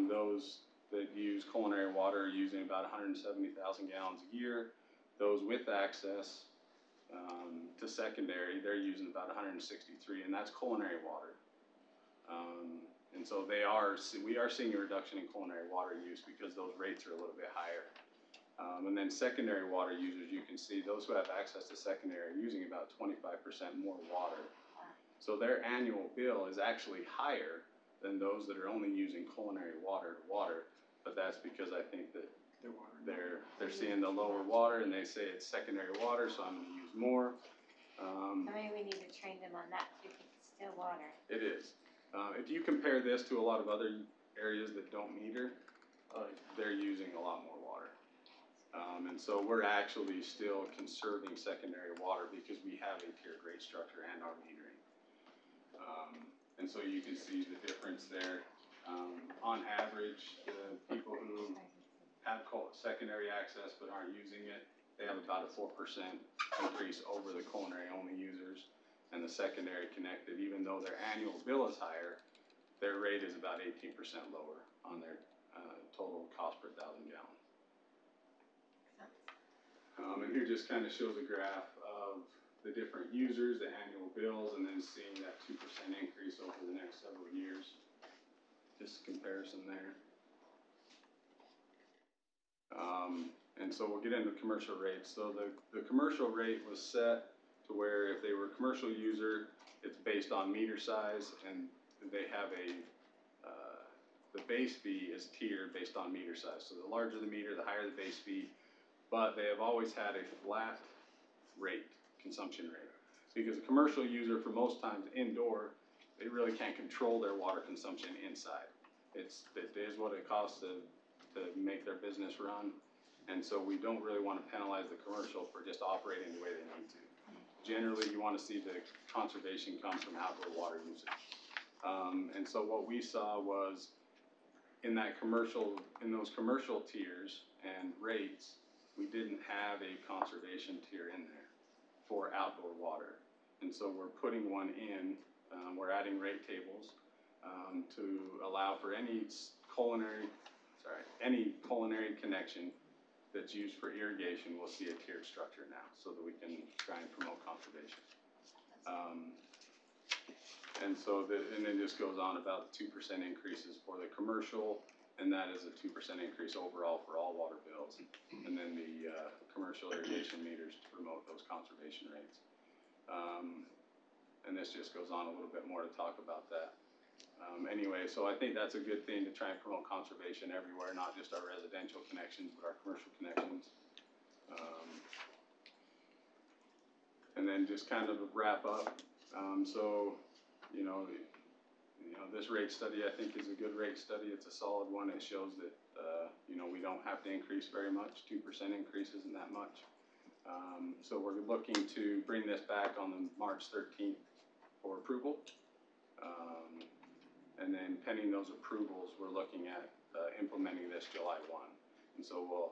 those that use culinary water are using about 170,000 gallons a year. Those with access to secondary, they're using about 163, and that's culinary water. And so we are seeing a reduction in culinary water use because those rates are a little bit higher. And then secondary water users, you can see those who have access to secondary are using about 25% more water. So their annual bill is actually higher than those that are only using culinary water to water, but that's because I think that they're seeing the lower water and they say it's secondary water, so I'm gonna use more. So maybe we need to train them on that because it's still water. It is. If you compare this to a lot of other areas that don't meter, they're using a lot more water. And so we're actually still conserving secondary water because we have a tiered rate structure and our metering. And so you can see the difference there. On average, the people who have secondary access but aren't using it, they have about a 4% increase over the culinary only users. And the secondary connected, even though their annual bill is higher, their rate is about 18% lower on their total cost per 1,000 gallons. And here just kind of shows a graph of the different users, the annual bills, and then seeing that 2% increase over the next several years. Just a comparison there. And so we'll get into commercial rates. So the commercial rate was set to where if they were a commercial user, it's based on meter size, and they have the base fee is tiered based on meter size. So the larger the meter, the higher the base fee, but they have always had a flat rate, consumption rate. Because a commercial user, for most times indoor, they really can't control their water consumption inside. It is what it costs to make their business run. And so we don't really want to penalize the commercial for just operating the way they need to. Generally, you want to see the conservation come from outdoor water usage. And so what we saw was in those commercial tiers and rates, we didn't have a conservation tier in there for outdoor water. And so we're putting one in, we're adding rate tables to allow for any culinary connection that's used for irrigation. We'll see a tiered structure now so that we can try and promote conservation. And so and then just goes on about the 2% increases for the commercial, and that is a 2% increase overall for all water bills. And then the commercial irrigation meters to promote those conservation rates. And this just goes on a little bit more to talk about that. Anyway, so I think that's a good thing to try and promote conservation everywhere, not just our residential connections, but our commercial connections. And then just kind of wrap up. So, this rate study I think is a good rate study. It's a solid one. It shows that we don't have to increase very much. 2% increase isn't that much. So we're looking to bring this back on the March 13th for approval. And then pending those approvals, we're looking at implementing this July 1. And so we'll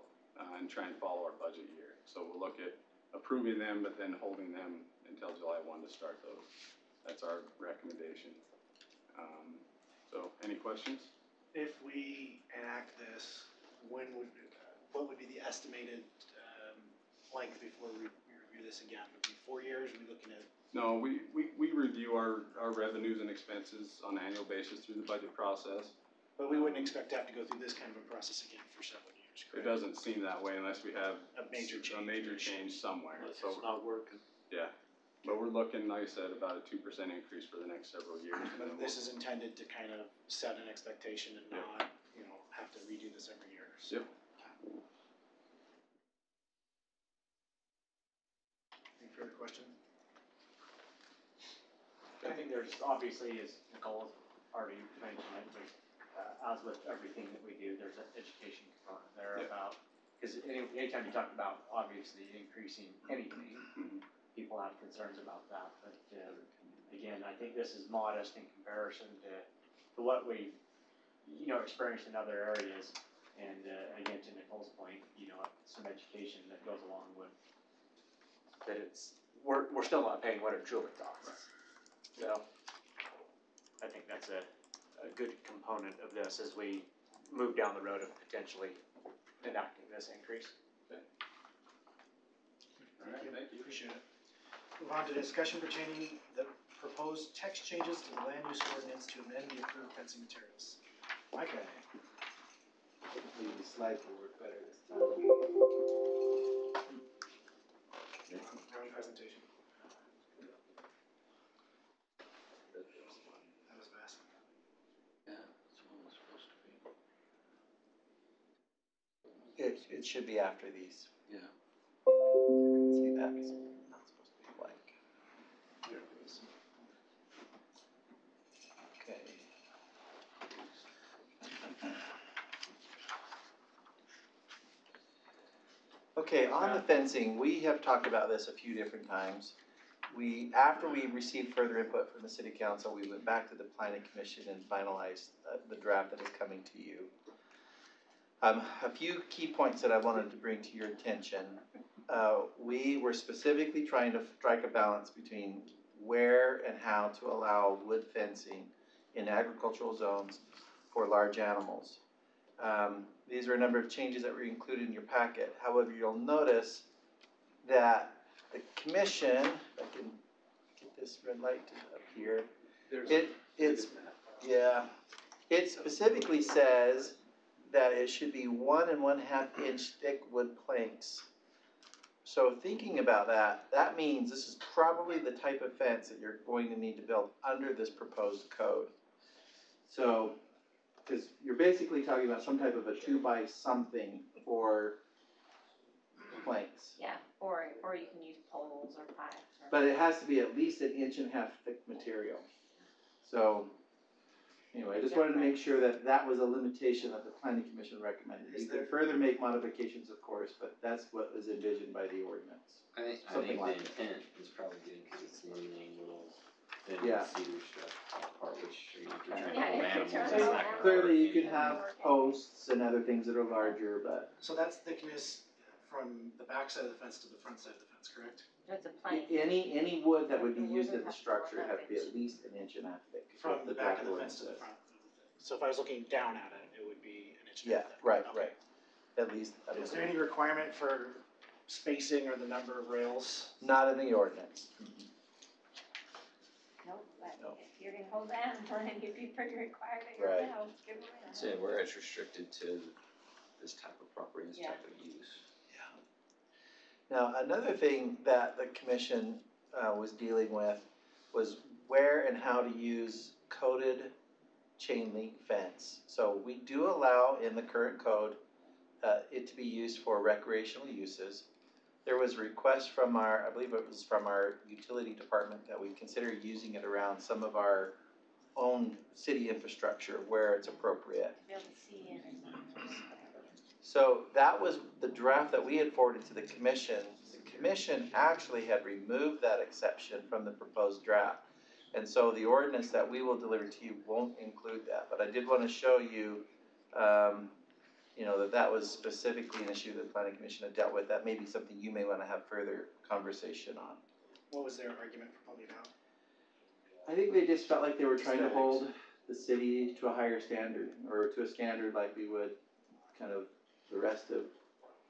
and try and follow our budget year. So we'll look at approving them, but then holding them until July 1 to start those. That's our recommendation. So any questions? If we enact this, what would be the estimated length before we review this again? Would it be 4 years? Are we looking at? No, we review our revenues and expenses on an annual basis through the budget process. But we wouldn't expect to have to go through this kind of a process again for several years, It correct? doesn't seem that way unless we have A major change somewhere. Unless it's not working. Yeah. But we're looking, like I said, about a 2% increase for the next several years. and then But this is intended to kind of set an expectation and not, have to redo this every year. So. Yep. Any further questions? I think there's obviously, as Nicole already mentioned, it, there's, as with everything that we do, there's an education component there about, because anytime you talk about obviously increasing anything, people have concerns about that, but, again, I think this is modest in comparison to what we've, experienced in other areas, and, again, to Nicole's point, some education that goes along with, that we're still not paying what it truly costs. So, I think that's a good component of this as we move down the road of potentially enacting this increase. All right, thank you. Appreciate it. Move on to discussion pertaining the proposed text changes to the land use ordinance to amend the approved fencing materials. Micah. Hopefully the slides will work better this time. Wrong presentation. That was fast. Yeah, that's what it was supposed to be. It should be after these. Yeah. See that? Not supposed to be blank. Here it is. Okay. Okay, on the fencing, we have talked about this a few different times. After we received further input from the city council, we went back to the planning commission and finalized the draft that is coming to you. A few key points that I wanted to bring to your attention. We were specifically trying to strike a balance between where and how to allow wood fencing in agricultural zones for large animals. These are a number of changes that were included in your packet. However, you'll notice that the commission, if I can get this red light to appear, it specifically says that it should be 1 1/2 inch thick wood planks. So thinking about that, that means this is probably the type of fence that you're going to need to build under this proposed code. So, because you're basically talking about some type of a 2x something for planks. Yeah, or you can use poles or pipes. But it has to be at least 1 1/2 inch thick material. So, anyway, I just wanted to make sure that that was a limitation that the planning commission recommended. You could further make modifications, of course, but that's what was envisioned by the ordinance. I think Something the like intent is probably good, because it's limiting little thin Yeah. cedar stuff part, which, if you're trying to Yeah, hold if animals, you're it's trying to not hold gonna work. Clearly, you can have posts and other things that are larger, but So that's thickness from the back side of the fence to the front side of the fence, correct? That's a plank. any wood that would be used in the structure has to be at least 1 1/2 inch thick. From the back of the fence to the front. So if I was looking down at it, it would be 1 1/2 Yeah, thick. right, Okay. right. At least. Is there any requirement for spacing or the number of rails? Not in the ordinance. Nope, but No. if you're gonna hold that, then you'd be pretty required at your Right. house, give them a. So where it's restricted to this type of property, this Yeah. type of use. Now, another thing that the commission was dealing with was where and how to use coated chain link fence. So we do allow in the current code it to be used for recreational uses. There was a request from I believe it was from our utility department, that we consider using it around some of our own city infrastructure where it's appropriate. Be able to see in or something. So that was the draft that we had forwarded to the commission. The commission actually had removed that exception from the proposed draft. And so the ordinance that we will deliver to you won't include that. But I did want to show you, that was specifically an issue that the planning commission had dealt with. That may be something you may want to have further conversation on. What was their argument for pulling it out? I think they just felt like they were trying to hold the city to a higher standard, or to a standard like we would kind of the rest of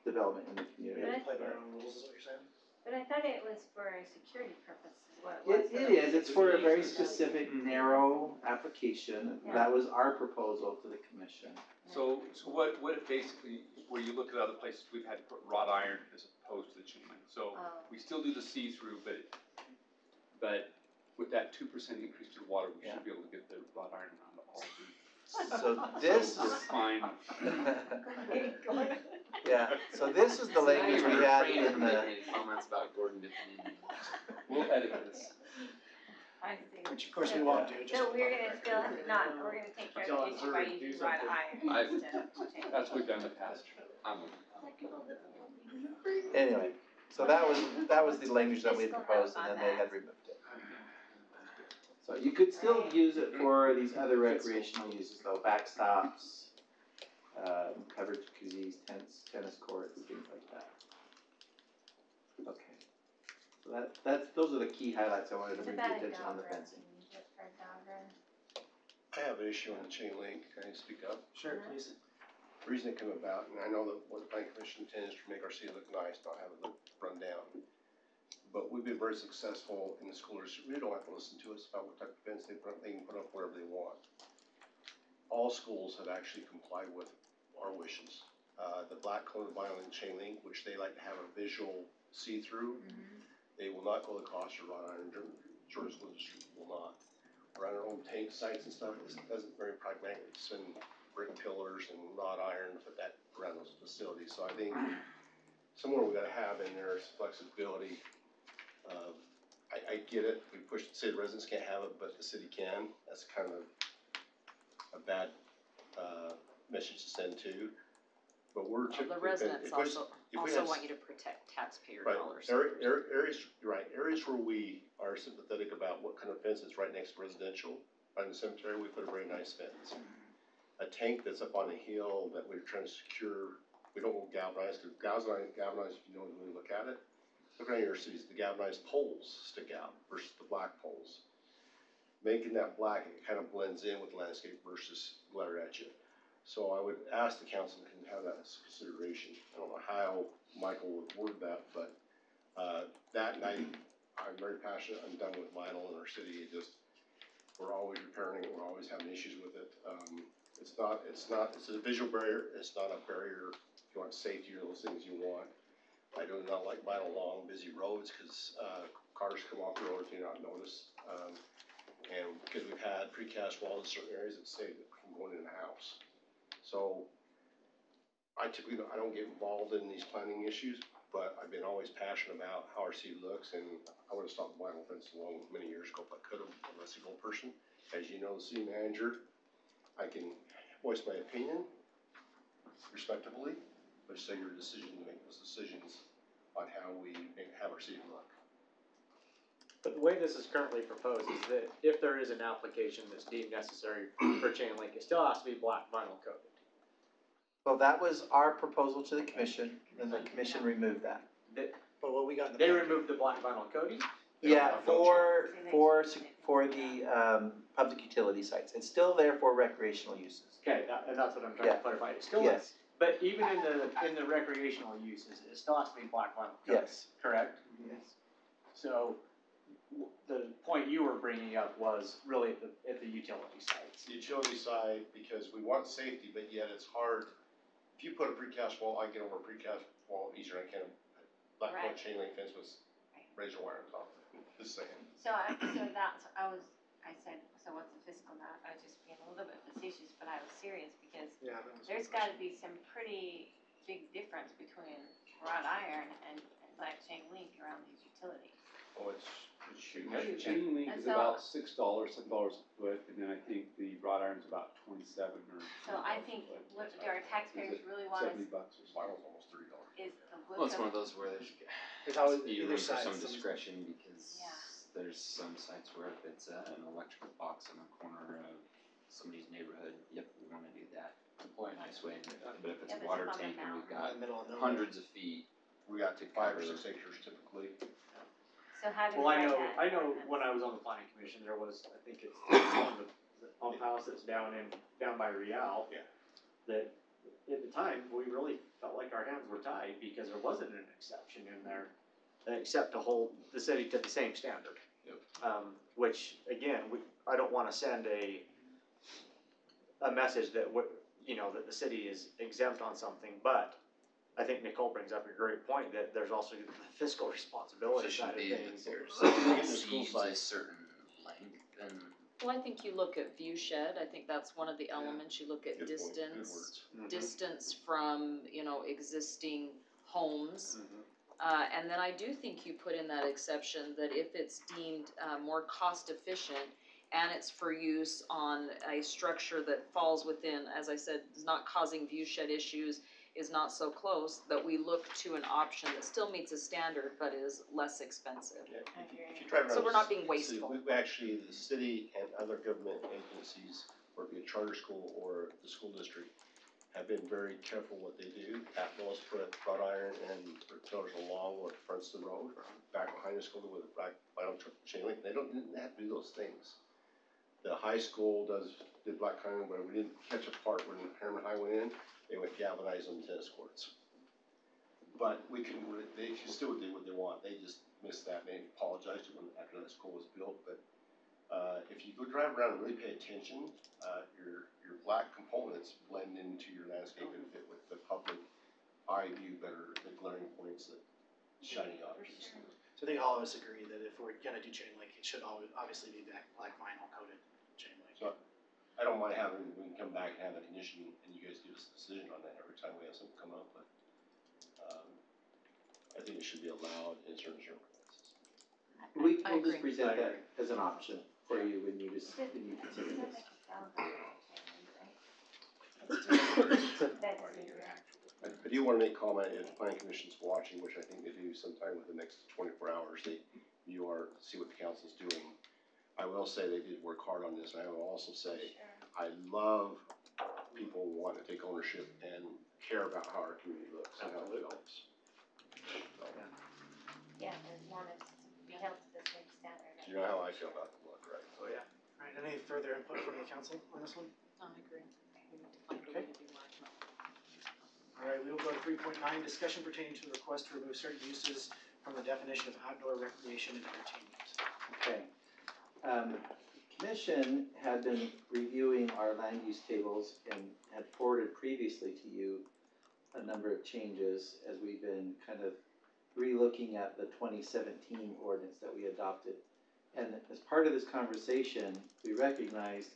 development in the community. We have to play by our own rules, is what you're saying? But I thought it was for security purposes, what it was. It is, it's for a very specific, narrow application. That was our proposal to the commission. So what it basically, where you look at other places, we've had to put wrought iron as opposed to the chain link. So we still do the see-through, but but with that 2% increase to the water, we Yeah. should be able to get the wrought iron around all the. So this So we're is, fine. yeah, so this is the language we had in the, Any comments about Gordon dipping in? We'll edit this. I see. Which of course we won't do, just. So we're gonna still not, we're gonna take care of the issue by using wrought iron instead of chain. That's what we've done in the past. I'm anyway, so that was the language that we had proposed, and then they had removed it. So you could still use it for these other recreational uses though, backstops, covered jacuzzis, tennis courts, things like that. Okay, so those are the key highlights I wanted to What bring to about a attention on the dog run? fencing. Can you use it for a dog run? I have an issue on the chain link, can I speak up? Sure, please. The reason it came about, and I know that what the planning commission intends to make our city look nice, not have it look run down. But we've been very successful in the school district, really don't have to listen to us about what type of fence they put up, they can put up whatever they want. All schools have actually complied with our wishes. The black coated vinyl and chain link, which they like to have a visual see-through, they will not go the cost of wrought iron, Jordan School District will not. We're on our own tank sites and stuff, it doesn't very pragmatic, spend brick pillars and wrought iron, put that around those facilities, so I think somewhere we gotta have in there is flexibility. I get it, we push, say the residents can't have it, but the city can, that's kind of a bad, message to send to. But we're Well, typically. the residents if we- also if we had want you to protect taxpayer Right, dollars. areas, you're right, areas where we are sympathetic about what kind of fence is right next to residential, right in the cemetery, we put a very nice fence. A tank that's up on a hill that we're trying to secure, we don't want galvanized, because galvanized, if you know, when you look at it, look around your cities, the galvanized poles stick out versus the black poles. Making that black, it kind of blends in with the landscape versus glare at you. So I would ask the council to have that as consideration. I don't know how Michael would word that, but, that night, I'm very passionate, I'm done with vinyl in our city, it just, we're always repairing it, we're always having issues with it. It's a visual barrier, it's not a barrier if you want safety or those things you want. I do not like vinyl along busy roads, cause, cars come off the road if you not notice. And because we've had precast walls in certain areas that save it from going in the house. So, I typically, I don't get involved in these planning issues, but I've been always passionate about how our city looks, and I would've stopped vinyl fence along many years ago if I could've, I'm a single person. As you know, the city manager, I can voice my opinion respectively, but it's your decision to make those decisions on how we have our city look. But the way this is currently proposed is that if there is an application that's deemed necessary for chain link, it still has to be black vinyl coated. Well, that was our proposal to the commission, and the commission removed that. But what we got in the. They removed the black vinyl coating? Yeah, for the, public utility sites, it's still there for recreational uses. Okay, and that's what I'm trying Yeah. to clarify, it still Yes. is. But even in the recreational uses, it still has to be black vinyl coated, Yes. correct? Yes. So, the point you were bringing up was really at the utility sites. The utility side, because we want safety, but yet it's hard. If you put a precast wall, I get over a precast wall easier than I can a black Right. wood chain link fence with razor wire on top, just saying. So I said, so what's the fiscal now? I was just being a little bit facetious, but I was serious because Yeah, that was. there's gotta be some pretty big difference between wrought iron and black chain link around these utilities. Oh, it's huge. Chain link And is so- about $6, $7 a foot, and then I think the wrought iron's about 27 or. So I think, what do our taxpayers really want $70 is or so. Vinyl's almost $30. the look Well, it's one of, of those where there's There's has always to be either room for side, some some- discretion because Yeah. there's some sites where if it's an electrical box on the corner of somebody's neighborhood, yep, we wanna do that. Nice way, but if it's Yeah, a but water it's on the tank and we've In the got middle of nowhere. hundreds of feet, We got to 5 or 6 acres typically. so how do we Well, write that? I know ordinance? when I was on the planning commission, there was, I think it's the pump house that's down by Real. Yeah. That, at the time, we really felt like our hands were tied because there wasn't an exception in there, except to hold the city to the same standard. Yep. Which, again, I don't wanna send a message that that the city is exempt on something, but I think Nicole brings up a great point, that there's also the fiscal responsibility So side should of be, things. there's Look at the school exceeds a size. certain length and. Well, I think you look at view shed, I think that's one of the elements, you look at Good point, good distance, words. distance from, existing homes. And then I do think you put in that exception that if it's deemed, more cost efficient and it's for use on a structure that falls within, as I said, is not causing view shed issues, is not so close, that we look to an option that still meets a standard but is less expensive. If you drive around. So we're not being the city, wasteful. we actually, the city and other government agencies, whether it be a charter school or the school district, have been very careful what they do. Atmos put wrought iron and pillars along what fronts the road, back behind the school with a black vinyl chain link. They didn't have to do those things. The high school did black iron, but we didn't catch a part when Herriman High went in. They went galvanized on the tennis courts. But they can still do what they want. They just missed that. They apologized to them after that school was built. But if you go drive around and really pay attention, your black components blend into your landscape and fit with the public eye view better, the glaring points, the shiny objects. So I think all of us agree that if we're gonna do chain link, it should always, obviously be black vinyl coated chain link. So I don't mind we can come back and have a condition and you guys give us a decision on that every time we have something come up, but, I think it should be allowed in certain circumstances. We'll I just agree. present that as an option for you when you consider this. I do wanna make comment, if the planning commission's watching, which I think they do sometime within the next 24 hours, see what the council's doing. I will say they did work hard on this, and I will also say, I love people wanting to take ownership and care about how our community looks and how it develops. Yeah, and want it to be held to the same standard. You know how I feel about the look, right? Oh, yeah. Alright, any further input from the council on this one? I agree. We need to find a way to do more. Alright, we will go to 3.9, discussion pertaining to the request to remove certain uses from the definition of outdoor recreation and entertainment. Okay. Commission had been reviewing our land use tables and had forwarded previously to you a number of changes as we've been kind of re-looking at the 2017 ordinance that we adopted. And as part of this conversation, we recognized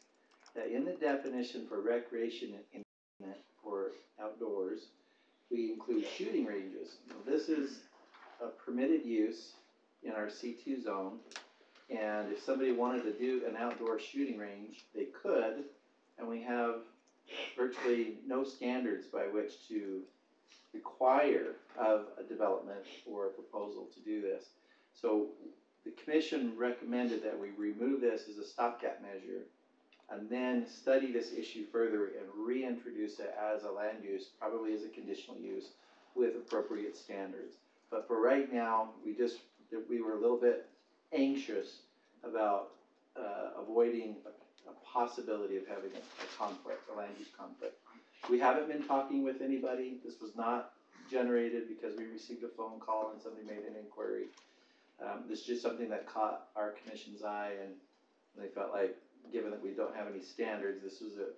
that in the definition for recreation and for outdoors, we include shooting ranges. Now, this is a permitted use in our C2 zone, and if somebody wanted to do an outdoor shooting range, they could, and we have virtually no standards by which to require of a development or a proposal to do this. So the commission recommended that we remove this as a stopgap measure and then study this issue further and reintroduce it as a land use, probably as a conditional use with appropriate standards. But for right now, we were a little bit anxious about avoiding a possibility of having a conflict, a land use conflict. We haven't been talking with anybody. This was not generated because we received a phone call and somebody made an inquiry. This is just something that caught our commission's eye, and they felt like, given that we don't have any standards, this was the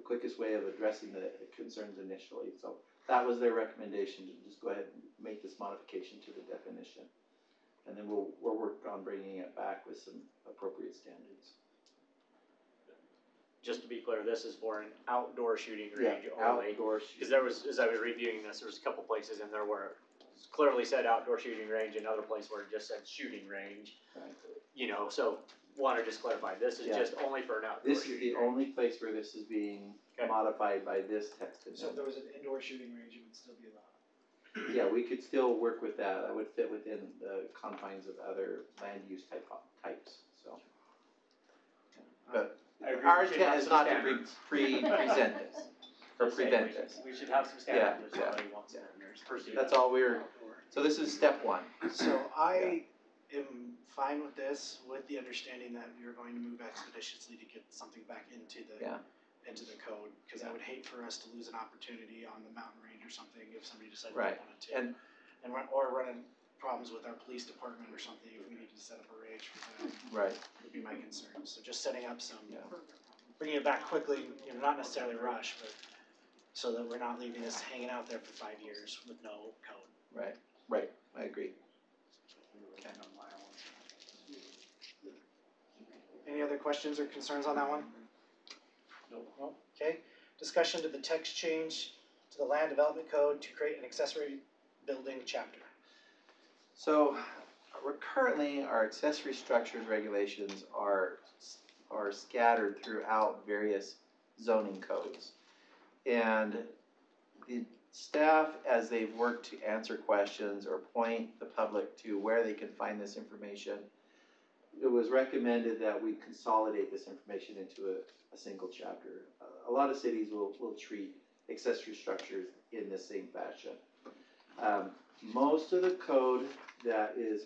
quickest way of addressing the concerns initially. So that was their recommendation, to just go ahead and make this modification to the definition. And then we'll work on bringing it back with some appropriate standards. Just to be clear, this is for an outdoor shooting range Yeah, only. outdoor shooting. Because there was, as I was reviewing this, there was a couple places in there where it clearly said outdoor shooting range, and another place where it just said shooting range. Right. So want to just clarify, this is Yeah. just only for an outdoor This is shooting the range. only place where this is being Okay. modified by this text So if amendment. there was an indoor shooting range, it would still be allowed. Yeah, we could still work with that. That would fit within the confines of other land use types, so. But I agree, our we should intent have is some not to standards. present this, or Just saying, prevent this. We should have some standards if somebody wants to pursue That's that. all so this is step one. So I am fine with this, with the understanding that you're going to move expeditiously to get something back into the code, because I would hate for us to lose an opportunity on the mountain range or something if somebody decided they Right. wanted to. Or running problems with our police department or something if we needed to set up a range for them. Right. Would be my concern. So just setting up some, bringing it back quickly, not necessarily rush, but so that we're not leaving this hanging out there for 5 years with no code. Right, I agree. Any other questions or concerns on that one? No. Okay, discussion to the text change to the land development code to create an accessory building chapter. So, we're currently, our accessory structures regulations are scattered throughout various zoning codes. And the staff, as they've worked to answer questions or point the public to where they can find this information, it was recommended that we consolidate this information into a single chapter. A lot of cities will treat accessory structures in the same fashion. Most of the code that is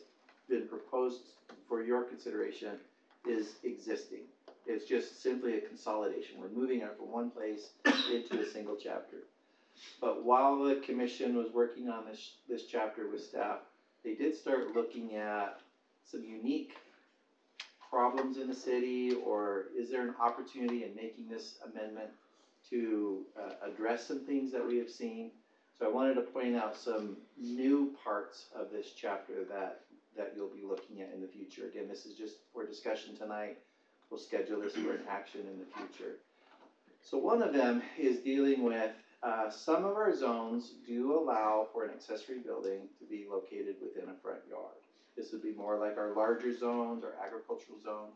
been proposed for your consideration is existing. It's just simply a consolidation. We're moving it from one place into a single chapter. But while the commission was working on this chapter with staff, they did start looking at some unique problems in the city, or is there an opportunity in making this amendment to address some things that we have seen? So I wanted to point out some new parts of this chapter that you'll be looking at in the future. Again, this is just for discussion tonight. We'll schedule this for an action in the future. So one of them is dealing with some of our zones do allow for an accessory building to be located within a front yard. This would be more like our larger zones or agricultural zones.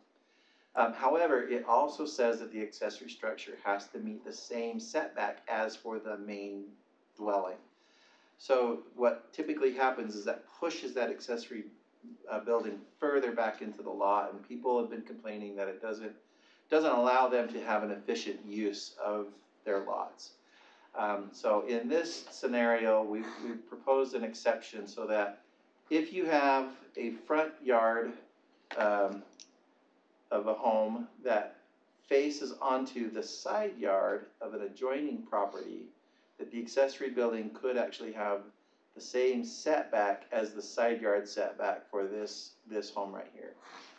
However, it also says that the accessory structure has to meet the same setback as for the main dwelling. So what typically happens is that pushes that accessory building further back into the lot, and people have been complaining that it doesn't allow them to have an efficient use of their lots. So in this scenario, we've proposed an exception so that if you have a front yard of a home that faces onto the side yard of an adjoining property, that the accessory building could actually have the same setback as the side yard setback for this home right here.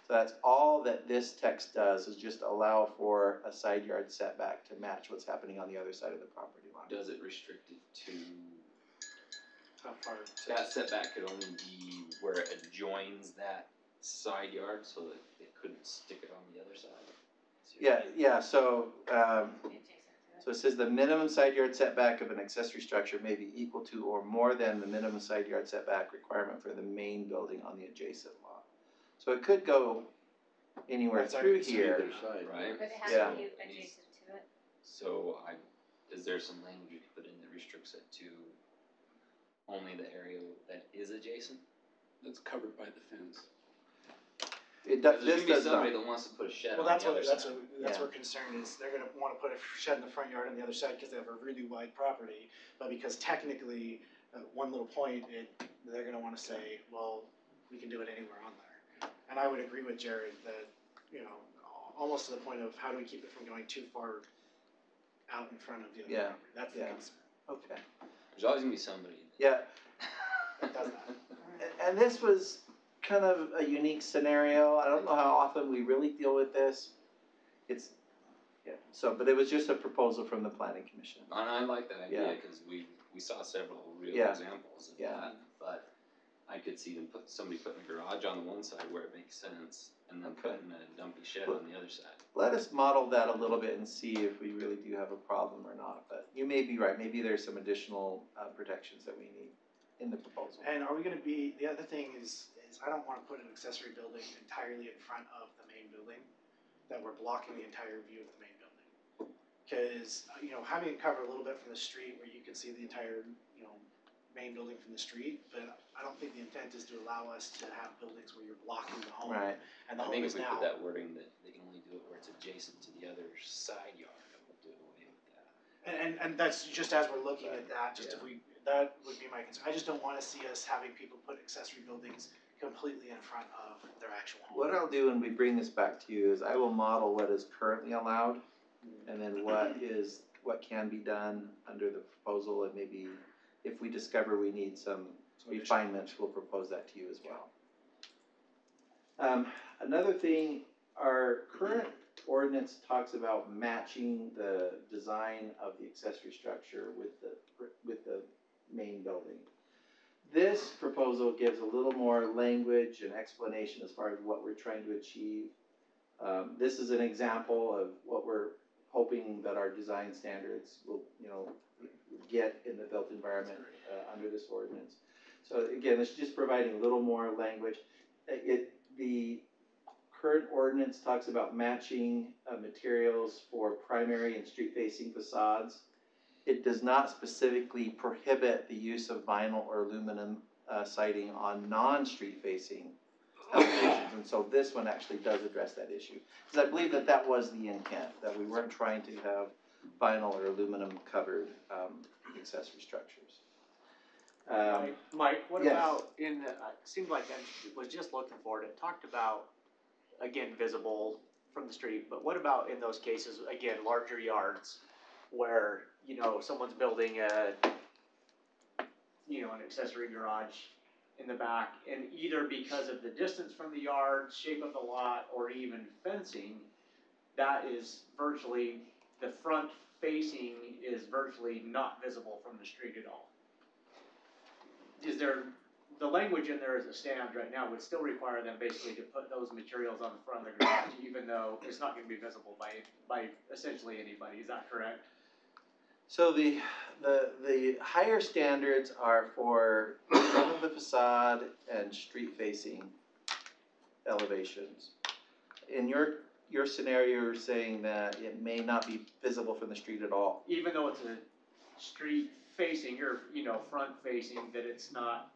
So that's all that this text does, is just allow for a side yard setback to match what's happening on the other side of the property line. Does it restrict it to, How far? that setback could only be where it adjoins that side yard, so that it couldn't stick it on the other side? Yeah, so it says the minimum side yard setback of an accessory structure may be equal to or more than the minimum side yard setback requirement for the main building on the adjacent lot. So it could go anywhere through here. Right? But it has Yeah. to be adjacent to it. So is there some language you could put in that restricts it to only the area that is adjacent? That's covered by the fence. It There's does, this gonna be does somebody not. that wants to put a shed Well, on that's the what, other that's side. what, that's what concern is, they're gonna wanna put a shed in the front yard on the other side because they have a really wide property, but because technically, at one little point, they're gonna wanna say, well, we can do it anywhere on there. And I would agree with Jared that, almost to the point of how do we keep it from going too far out in front of the other property, that's the Yeah. concern. Okay. There's always gonna be somebody. Yeah, That does that. and this was kind of a unique scenario. I don't know how often we really deal with this. But it was just a proposal from the planning commission. And I like that idea, Yeah. cause we saw several real Yeah. examples of Yeah. that, but I could see somebody putting a garage on the one side where it makes sense, and then Okay. putting a dumpy shed on the other side. Let us model that a little bit and see if we really do have a problem or not, but you may be right, maybe there's some additional protections that we need in the proposal. And are we gonna be, the other thing is I don't wanna put an accessory building entirely in front of the main building, that we're blocking the entire view of the main building. Cause, having it cover a little bit from the street where you can see the entire, main building from the street, but I don't think the intent is to allow us to have buildings where you're blocking the home. Right. And the I home think is if we now. put that wording that they can only do it where it's adjacent to the other side yard, it would do away with that. And that's just as we're looking at that, just if that would be my concern. I just don't wanna see us having people put accessory buildings completely in front of their actual home. What I'll do when we bring this back to you is I will model what is currently allowed, and then what can be done under the proposal, and maybe if we discover we need some refinements, we'll propose that to you as well. Another thing, our current ordinance talks about matching the design of the accessory structure with the main building. This proposal gives a little more language and explanation as far as what we're trying to achieve. This is an example of what we're hoping that our design standards will, get in the built environment under this ordinance. So again, it's just providing a little more language. The current ordinance talks about matching materials for primary and street-facing facades. It does not specifically prohibit the use of vinyl or aluminum siding on non-street facing elevations, and so this one actually does address that issue. Because I believe that was the intent, that we weren't trying to have vinyl or aluminum covered accessory structures. Mike, what yes. about in the, seemed like I was just looking for it, it talked about, again, visible from the street, but what about in those cases, again, larger yards, where, someone's building an accessory garage in the back, and either because of the distance from the yard, shape of the lot, or even fencing, that is virtually, the front facing is virtually not visible from the street at all. Is there, the language in there as it stands right now would still require them basically to put those materials on the front of the garage, even though it's not gonna be visible by essentially anybody, is that correct? So the higher standards are for front of the facade and street facing elevations. In your scenario, you're saying that it may not be visible from the street at all. Even though it's a street facing or, front facing, that it's not,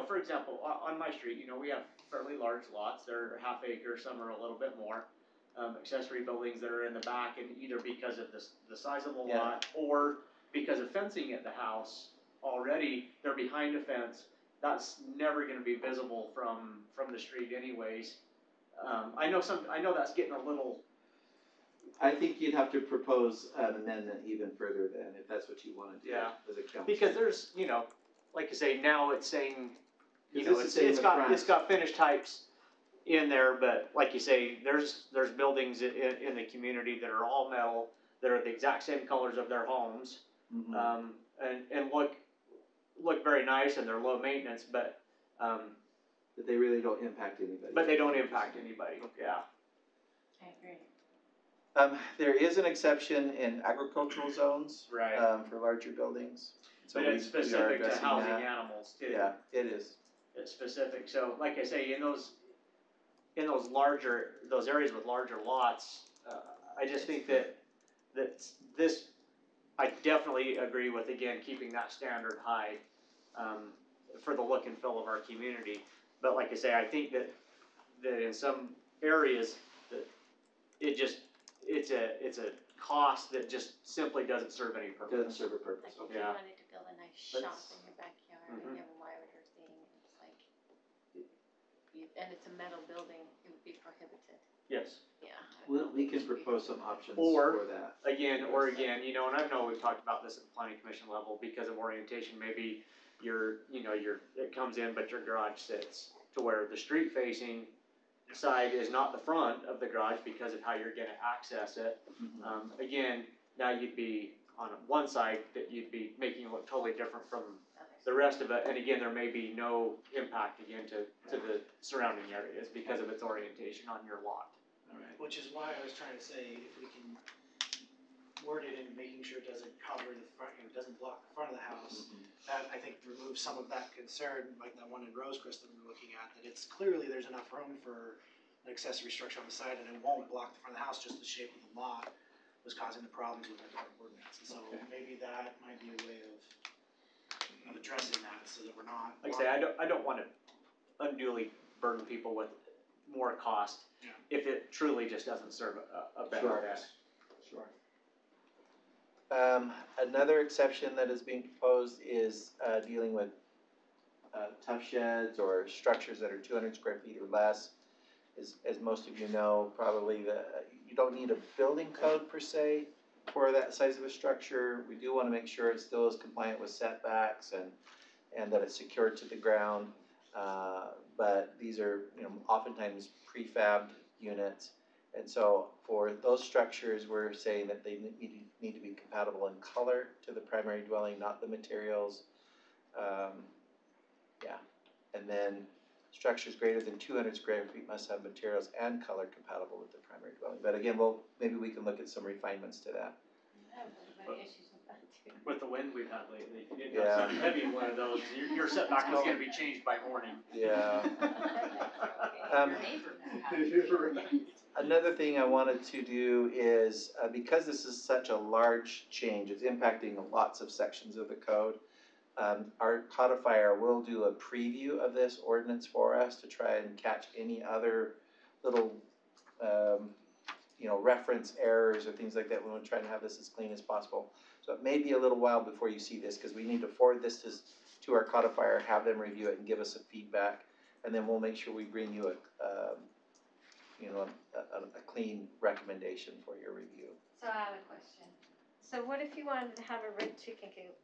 for example, on my street, we have fairly large lots, they're half acre, some are a little bit more. Accessory buildings that are in the back, and either because of the size of the lot or because of fencing at the house already, they're behind a fence. That's never going to be visible from the street, anyways. I know that's getting a little. I think you'd have to propose an amendment even further then, if that's what you want to do as a council. Because there's, like I say, now it's saying, it's got finished types in there, but like you say, there's buildings in the community that are all metal, that are the exact same colors of their homes, and look very nice, and they're low maintenance, but they really don't impact anybody. But they don't impact anybody. Yeah. I agree. There is an exception in agricultural zones, right, for larger buildings. So but it's specific to housing animals too. Yeah, it is. It's specific. So, like I say, in those areas with larger lots, I just think that this, I definitely agree with, again, keeping that standard high for the look and feel of our community. But like I say, I think that in some areas that it's a cost that just simply doesn't serve any purpose. Doesn't serve a purpose. Like if you wanted to build a nice shop in your backyard and you have a wire thing, it's like, and it's a metal building, it would be prohibited. Yes. Yeah. We can propose some options for that. Again, and I know we've talked about this at the planning commission level because of orientation. Maybe it comes in, but your garage sits to where the street facing side is not the front of the garage because of how you're going to access it. Again, now you'd be on one side that you'd be making it look totally different from the rest of it, and again, there may be no impact again to the surrounding areas because of its orientation on your lot. Which is why I was trying to say, if we can word it in making sure it doesn't cover the front, it doesn't block the front of the house, that I think removes some of that concern, like that one in Rosecrest that we were looking at, that it's clearly there's enough room for an accessory structure on the side and it won't block the front of the house, just the shape of the lot was causing the problems with the current ordinance. And so maybe that might be a way of addressing that so that we're not. Like I say, I don't want to unduly burden people with more cost if it truly just doesn't serve a better purpose. Sure. Another exception that is being proposed is dealing with tough sheds or structures that are 200 square feet or less. As most of you know, probably you don't need a building code per se for that size of a structure. We do want to make sure it still is compliant with setbacks and that it's secured to the ground. But these are oftentimes prefabbed units, And so for those structures, we're saying that they need to be compatible in color to the primary dwelling, not the materials. Yeah, and then structures greater than 200 square feet must have materials and color compatible with the primary dwelling. But again, maybe we can look at some refinements to that. I have many issues with that too. With the wind we've had lately, if you didn't Yeah. have something heavy in one of those, your setback is gonna be changed by morning. Yeah. Your neighbor. Another thing I wanted to do is, because this is such a large change, it's impacting lots of sections of the code. Our codifier will do a preview of this ordinance for us to try and catch any other little, reference errors or things like that. We want to try and have this as clean as possible. So it may be a little while before you see this, because we need to forward this to our codifier, have them review it and give us a feedback, and then we'll make sure we bring you a clean recommendation for your review. So I have a question. So what if you wanted to have a red chicken coop?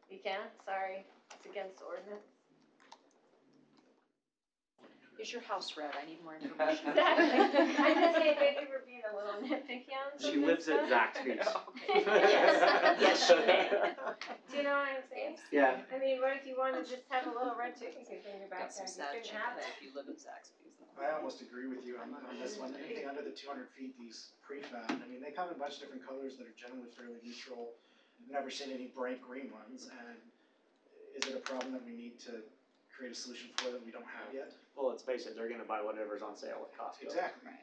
You can't, sorry, it's against ordinance. Is your house red? I need more information. Exactly. I'm just saying, maybe we're being a little nitpicky on some She of lives this at stuff. Zaxby's. Yes, she may. Do you know what I'm saying? Yeah. I mean, what if you wanted to just have a little red chicken coop in your Got backyard? some You sad couldn't have chickens it. if you live at Zaxby's. I almost agree with you on this one. Anything under the 200 feet, these prefab, I mean, they come in a bunch of different colors that are generally fairly neutral. I've never seen any bright green ones, and is it a problem that we need to create a solution for that we don't have yet? Well, let's face it, they're gonna buy whatever's on sale at Costco. Exactly.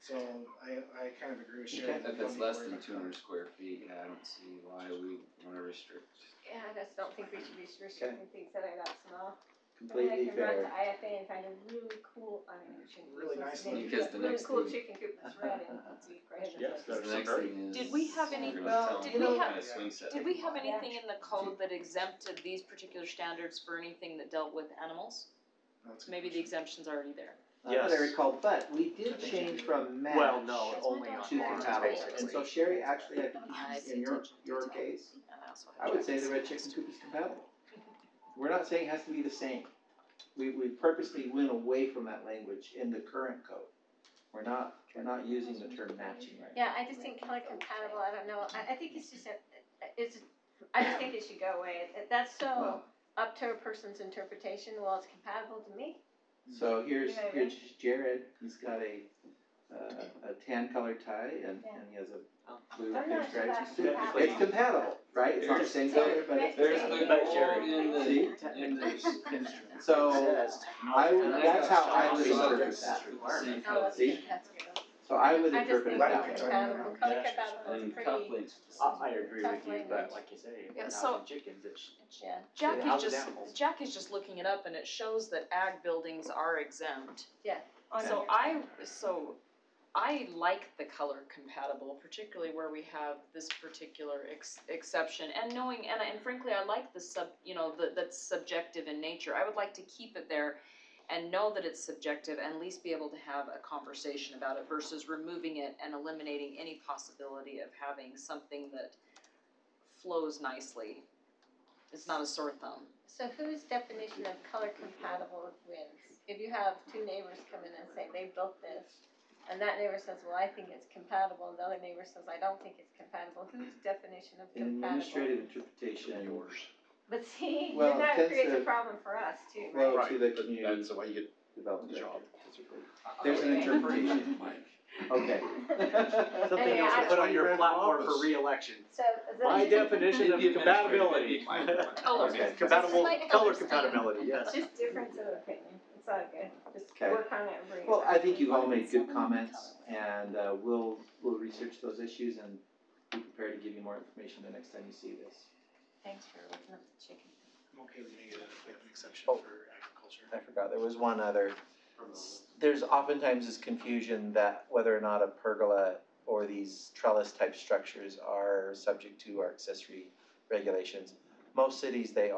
So I kind of agree with Sharon. If it's less than 200 square feet, yeah, I don't see why we wanna restrict. Yeah, I just don't think we should be restricting things that are that small. Completely I can run fair. to IFA and find a really cool, I mean, it shouldn't be Really so nice big, Because but the really next cool thing- chicken coop that's red and it's prohibited. Yes, The there's next some thing is. Did we have any- we're well, gonna tell did them we what have- kind of swing set Did they we have want. anything in the code that exempted these particular standards for anything that dealt with animals? That's a good Maybe the question. exemption's already there. Not that I Yes. recall, but we did change from match Well, no, That's only my on dog. to farms, compatible. basically. And so Sherry, actually, I think I in your detail. case, And I also have I would say the jackets. red chicken coop is compatible. We're not saying it has to be the same. We purposely went away from that language in the current code. We're not using the term matching right now. Yeah, I just think color compatible, I don't know, I think it's just I just think it should go away. That's so Well, up to a person's interpretation, well, it's compatible to me. so here's You know what I mean? Jared, he's got a tan color tie and he has a blue I'm not sure pinstripe that's suit. compatible. It's compatible, right? It's not the same color, but it's There's compatible. the Jerry. hole in the, See? in the. So, I would- that's how I would interpret that. Same Oh, color. that's See? good, that's good. So I would I just interpret think it Right. that color way. compatible, color compatible is And pretty, cufflinks. I agree Tough with you, but language. like you say, if Yeah, we're so- having chickens, it's. yeah. Jackie's just looking it up and it shows that ag buildings are exempt. On So your- I like the color compatible, particularly where we have this particular exception, and knowing, and frankly, I like the that's subjective in nature. I would like to keep it there and know that it's subjective and at least be able to have a conversation about it versus removing it and eliminating any possibility of having something that flows nicely. It's not a sore thumb. So whose definition of color compatible wins? If you have two neighbors come in and say they built this, and that neighbor says, well, I think it's compatible, and the other neighbor says, I don't think it's compatible, whose definition of In compatible? administrative interpretation. Yours. But see, Well, then that tends creates a to- problem for us too, right? Well, Right, to the but community that's why you get development the job. director. There's an interpretation. Okay. Something Anyway, else to I- put on your Ran for platform for office. reelection. So, is My that- definition of The compatibility. Colors. Okay. Compatible, Like color colors. compatibility, yes. It's just difference of opinion, it's all good, just Okay. work on it and bring it Well, back. I think you've all made good comments, and we'll research those issues and be prepared to give you more information the next time you see this. Thanks for looking up the chicken. I'm okay with making it if we have an exception Oh. for agriculture. I forgot, there was one other. There's oftentimes this confusion that whether or not a pergola or these trellis type structures are subject to our accessory regulations. Most cities they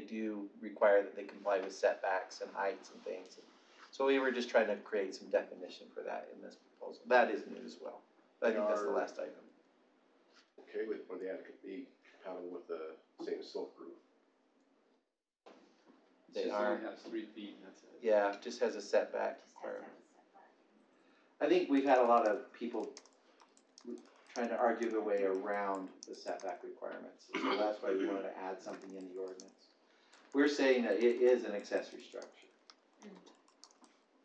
do require that they comply with setbacks and heights and things. So we were just trying to create some definition for that in this proposal. That is new as well. I think that's the last item. Okay with, for the attic to be compatible with the same silk roof. They It just are, only has 3 feet and that's it. yeah, just has a setback. Just has to have a setback. I think we've had a lot of people trying to argue their way around the setback requirements, so that's why we wanted to add something in the ordinance. We're saying that it is an accessory structure.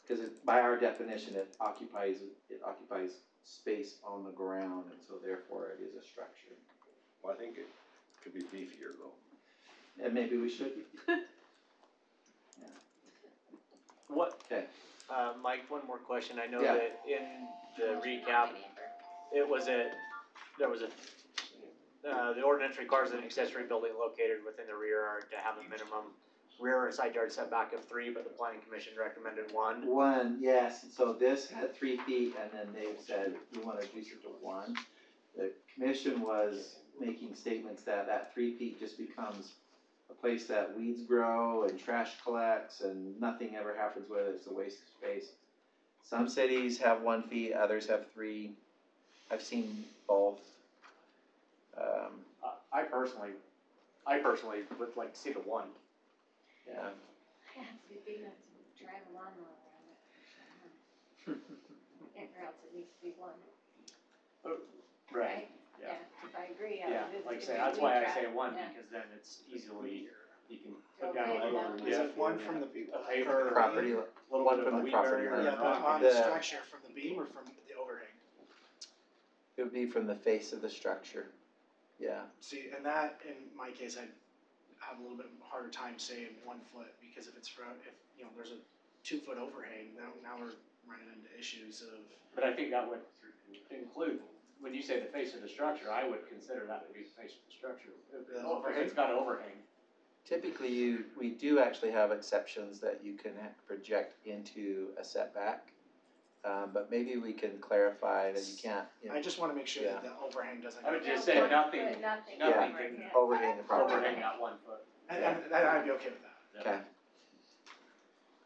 Because by our definition, it occupies space on the ground, and so therefore it is a structure. Well, I think it could be beefier though. And maybe we should. What, Okay. Mike, one more question. I know Yeah. that in the recap, it was there was the ordinance requires an accessory building located within the rear yard to have a minimum rear and side yard setback of 3, but the planning commission recommended 1. 1, yes, so this had 3 feet, and then they said, we wanna reduce it to 1. The commission was making statements that 3 feet just becomes a place that weeds grow and trash collects and nothing ever happens with it, it's a waste of space. Some cities have 1 feet, others have 3. I've seen both. I personally would like to see the 1. Yeah. It has to be big enough to drive a lawnmower around it. Or else it needs to be 1. Right. Yeah, if I agree, Yeah, it is. like I it say, is that's weed why I trap, say 1, yeah. because then it's easily, you can Go put down a pave it little. up. Is it one from the, A paver, or Property, a little one bit from of a the weed property barrier. line. yeah, but on The- the structure, from the beam or from the overhang? it would be from the face of the structure, yeah. See, and that, in my case, I'd have a little bit harder time saying 1 foot, because if it's from, if, you know, there's a 2-foot overhang, now we're running into issues of. But I think that would include, when you say the face of the structure, I would consider that to be the face of the structure. The If it's got overhang. Typically, we do actually have exceptions that you can project into a setback. But maybe we can clarify that you can't, you know, I just wanna make sure that Yeah. the overhang doesn't. I would go just down. say One nothing, foot, nothing. nothing over, can yeah. overhang the property. overhang that 1 foot. And I'd be okay with that. Okay.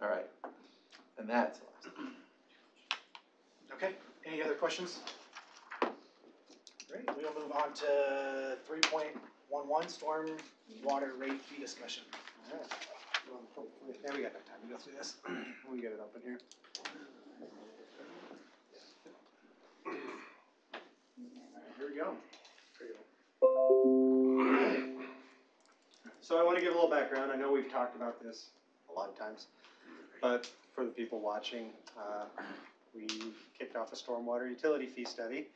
All right, and that's the last. Okay, any other questions? Great, we'll move on to 3.11, storm water rate fee discussion. Alright. Well, hopefully, yeah, we got enough time to go through this. We get it open here. Here we go. So I want to give a little background. I know we've talked about this a lot of times, but for the people watching, we kicked off a stormwater utility fee study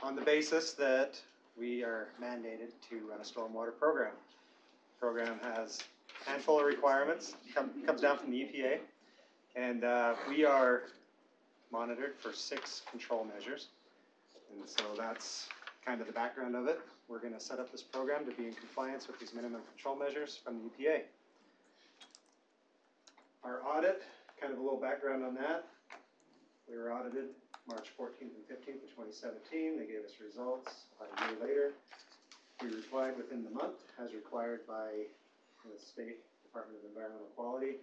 on the basis that we are mandated to run a stormwater program. The program has a handful of requirements, comes down from the EPA, and we are monitored for 6 control measures. And so that's kind of the background of it. We're going to set up this program to be in compliance with these minimum control measures from the EPA. Our audit, kind of a little background on that. We were audited March 14th and 15th of 2017. They gave us results about a year later. We replied within the month, as required by the State Department of Environmental Quality.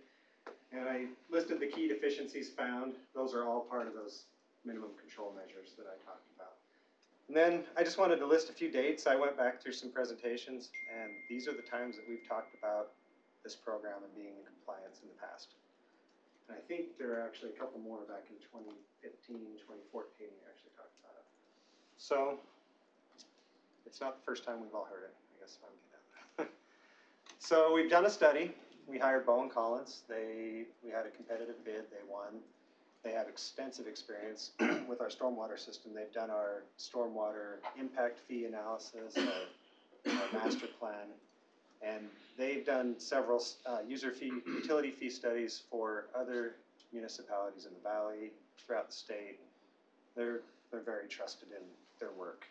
And I listed the key deficiencies found. Those are all part of those minimum control measures that I talked about. And then I just wanted to list a few dates. I went back through some presentations, and these are the times that we've talked about this program and being in compliance in the past. And I think there are actually a couple more back in 2015, 2014, we actually talked about it. So, it's not the first time we've all heard it, I guess I'm getting at that. So we've done a study. We hired Bowen Collins. We had a competitive bid, they won. They have extensive experience with our stormwater system. They've done our stormwater impact fee analysis, our master plan, and they've done several utility fee studies for other municipalities in the valley, throughout the state. They're very trusted in their work.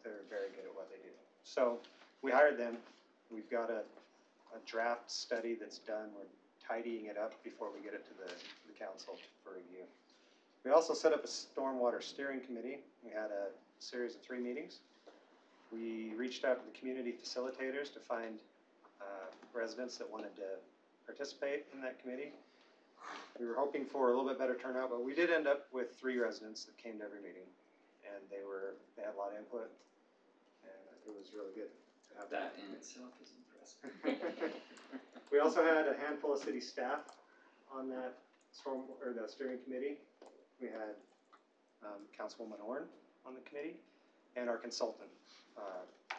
They're very good at what they do. So we hired them. We've got a draft study that's done. We're tidying it up before we get it to the council for review. We also set up a stormwater steering committee. We had a series of 3 meetings. We reached out to the community facilitators to find residents that wanted to participate in that committee. We were hoping for a little bit better turnout, but we did end up with 3 residents that came to every meeting, and they had a lot of input, and it was really good to have That in itself is impressive. We also had a handful of city staff on that the steering committee. We had Councilwoman Orn on the committee, and our consultant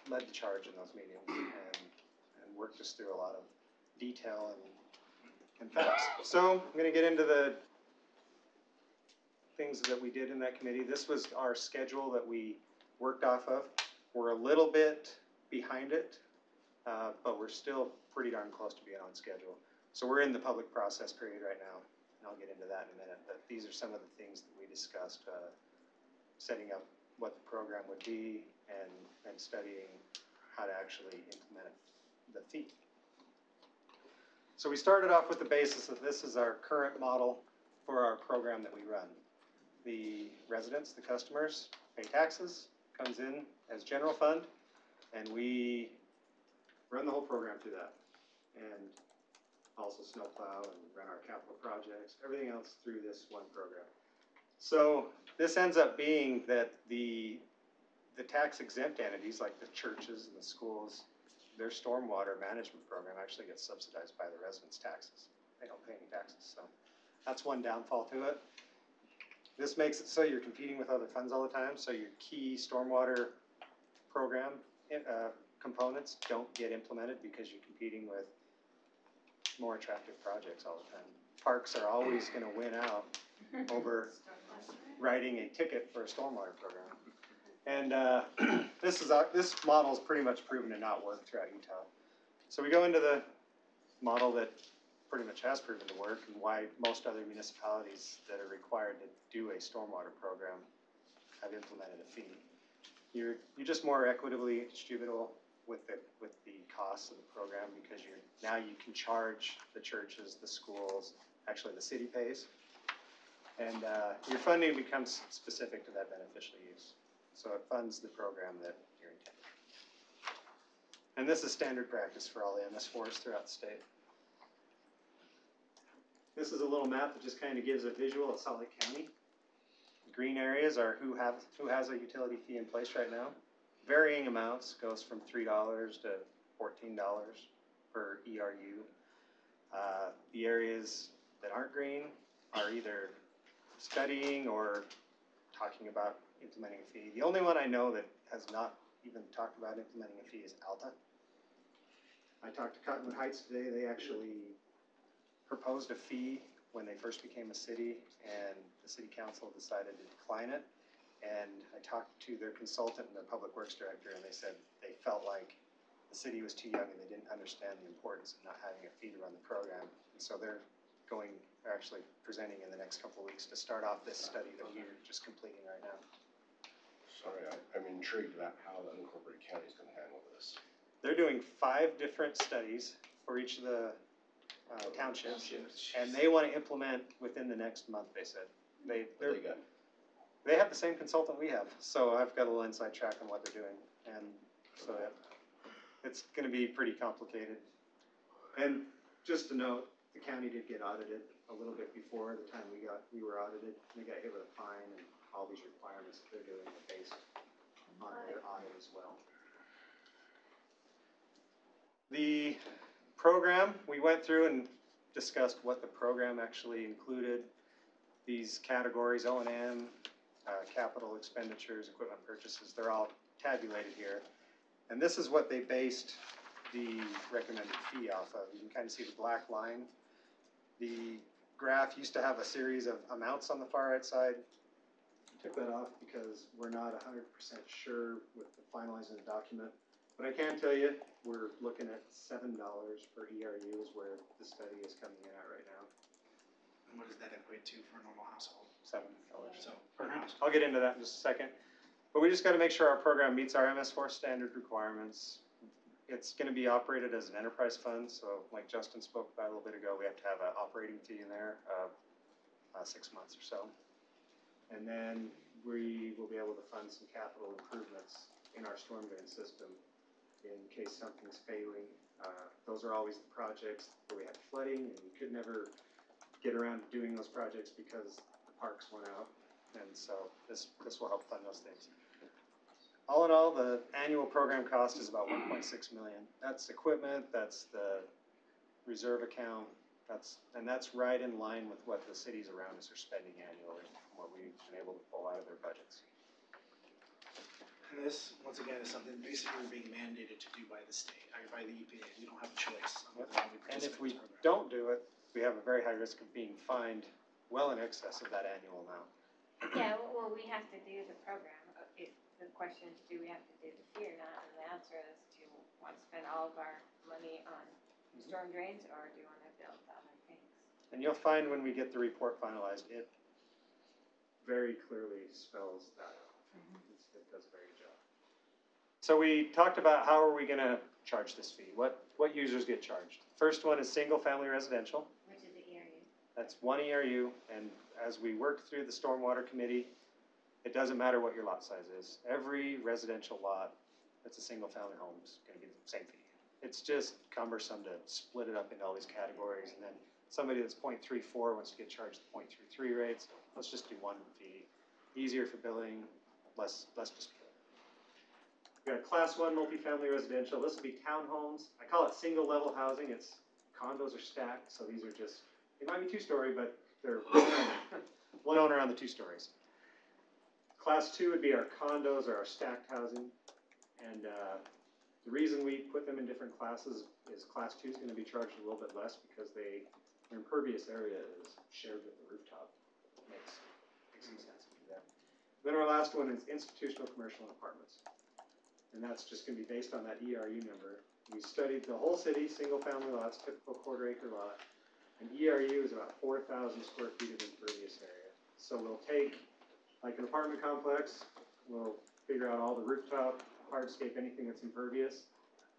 led the charge in those meetings and worked us through a lot of detail and facts. So I'm going to get into the things that we did in that committee. This was our schedule that we worked off of. We're a little bit behind it, but we're still pretty darn close to being on schedule. So we're in the public process period right now, and I'll get into that in a minute. But these are some of the things that we discussed, setting up what the program would be and studying how to actually implement the fee. So we started off with the basis that this is our current model for our program that we run. The residents, the customers, pay taxes, comes in as general fund, and we run the whole program through that. And also snowplow and run our capital projects, everything else through this one program. So this ends up being that the tax exempt entities like the churches and the schools, their stormwater management program actually gets subsidized by the residents' taxes. They don't pay any taxes, so that's one downfall to it. This makes it so you're competing with other funds all the time, so your key stormwater program components don't get implemented because you're competing with more attractive projects all the time. Parks are always going to win out over writing a ticket for a stormwater program. And this model is pretty much proven to not work throughout Utah. So we go into the model that pretty much has proven to work and why most other municipalities that are required to do a stormwater program have implemented a fee. You're just more equitably distributable with the costs of the program because now you can charge the churches, the schools, actually the city pays, and your funding becomes specific to that beneficial use. So it funds the program that you're intending. And this is standard practice for all the MS4s throughout the state. This is a little map that just kind of gives a visual of Salt Lake County. The green areas are who has a utility fee in place right now. Varying amounts, goes from $3 to $14 per ERU. The areas that aren't green are either studying or talking about implementing a fee. The only one I know that has not even talked about implementing a fee is Alta. I talked to Cottonwood Heights today. They actually proposed a fee when they first became a city, and the city council decided to decline it. And I talked to their consultant and their public works director, and they said they felt like the city was too young and they didn't understand the importance of not having a fee to run the program. And so they're actually presenting in the next couple of weeks to start off this study that we're just completing right now. Sorry, I'm intrigued about how the unincorporated county is going to handle this. They're doing 5 different studies for each of the townships, and they want to implement within the next month, they said. They have the same consultant we have, so I've got a little inside track on what they're doing, and so it's going to be pretty complicated. And just to note, the county did get audited a little bit before the time we were audited. They got hit with a fine, and all these requirements that they're doing are based on their audit as well. The program, we went through and discussed what the program actually included. These categories, O&M, capital expenditures, equipment purchases, they're all tabulated here. And this is what they based the recommended fee off of. You can kind of see the black line. The graph used to have a series of amounts on the far right side. I took that off because we're not 100% sure with the finalizing the document. But I can tell you, we're looking at $7 per ERU is where the study is coming in at right now. And what does that equate to for a normal household? $7. So per household. I'll get into that in just a second. But we just got to make sure our program meets our MS4 standard requirements. It's going to be operated as an enterprise fund, so like Justin spoke about a little bit ago, we have to have an operating fee in there of 6 months or so. And then we will be able to fund some capital improvements in our storm drain system in case something's failing. Those are always the projects where we had flooding and we could never get around to doing those projects because the parks went out. And so this will help fund those things. All in all, the annual program cost is about $1.6 million. That's equipment, that's the reserve account, and that's right in line with what the cities around us are spending annually from what been able to pull out of their budgets. And this, once again, is something basically we're being mandated to do by the state, or by the EPA. We don't have a choice on whether or not we And if participate we in this program. don't do it, we have a very high risk of being fined well in excess of that annual amount. Yeah, well, we have to do the program. The question is, do we have to do the fee or not? And the answer is, do you want to spend all of our money on storm drains, or do you want to build other things? And you'll find when we get the report finalized, it very clearly spells that out. It does a very good job. So we talked about how are we gonna charge this fee? What users get charged? First one is single-family residential. Which is the ERU. That's one ERU, and as we work through the stormwater committee, it doesn't matter what your lot size is. Every residential lot that's a single-family home is gonna be the same fee. It's just cumbersome to split it up into all these categories, and then somebody that's 0.34 wants to get charged the 0.33 rates. Let's just do one fee. Easier for billing, less dispute. We got class 1 multifamily residential. This will be townhomes. I call it single-level housing. It's condos are stacked, so these are just, it might be 2-story, but they're one owner on the 2 stories. Class 2 would be our condos or our stacked housing, and the reason we put them in different classes is class 2 is going to be charged a little bit less because their impervious area is shared with the rooftop. Makes some sense to do that. Then our last one is institutional, commercial, and apartments, and that's just going to be based on that ERU number. We studied the whole city, single-family lots, typical quarter-acre lot. An ERU is about 4,000 square feet of impervious area. So we'll take, like an apartment complex, we'll figure out all the rooftop, hardscape, anything that's impervious,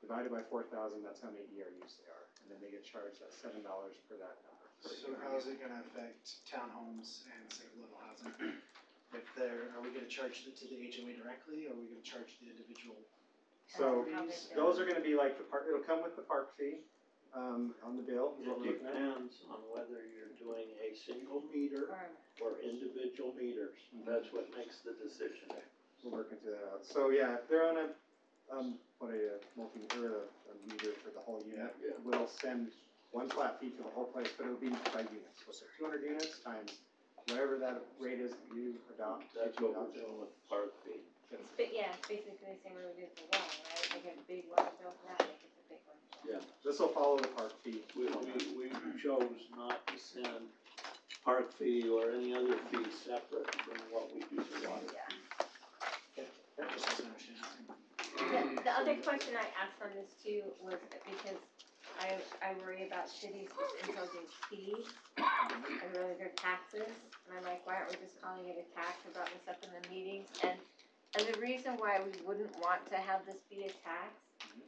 divided by 4,000, that's how many ERUs they are. And then they get charged that $7 per that number. So how is it gonna affect townhomes and single-level housing? Are we gonna charge it to the HOA directly, or are we gonna charge the individual? So properties? those are going to be like the park, it'll come with the park fee on the bill, is what we're It looking at. depends on whether you're doing a single meter or individual meters. That's what makes the decision. We're working through that out. So yeah, if they're on a a meter for the whole unit, Yeah. we'll send one flat fee for the whole place, but it'll be by units. So 200 units times whatever that rate is that you adopt. That's what we're doing with the park fee. But yeah, it's basically the same way we do for water, right? They get a big water bill for that, they get the big one. Yeah. This will follow the park fee. We chose not to send park fee or any other fee separate from what we do for water. Just as an understanding. The other question I asked on this too was because I worry about cities just imposing fees and really their taxes. And I'm like, why aren't we just calling it a tax? I brought this up in the meetings. And the reason why we wouldn't want to have this be a tax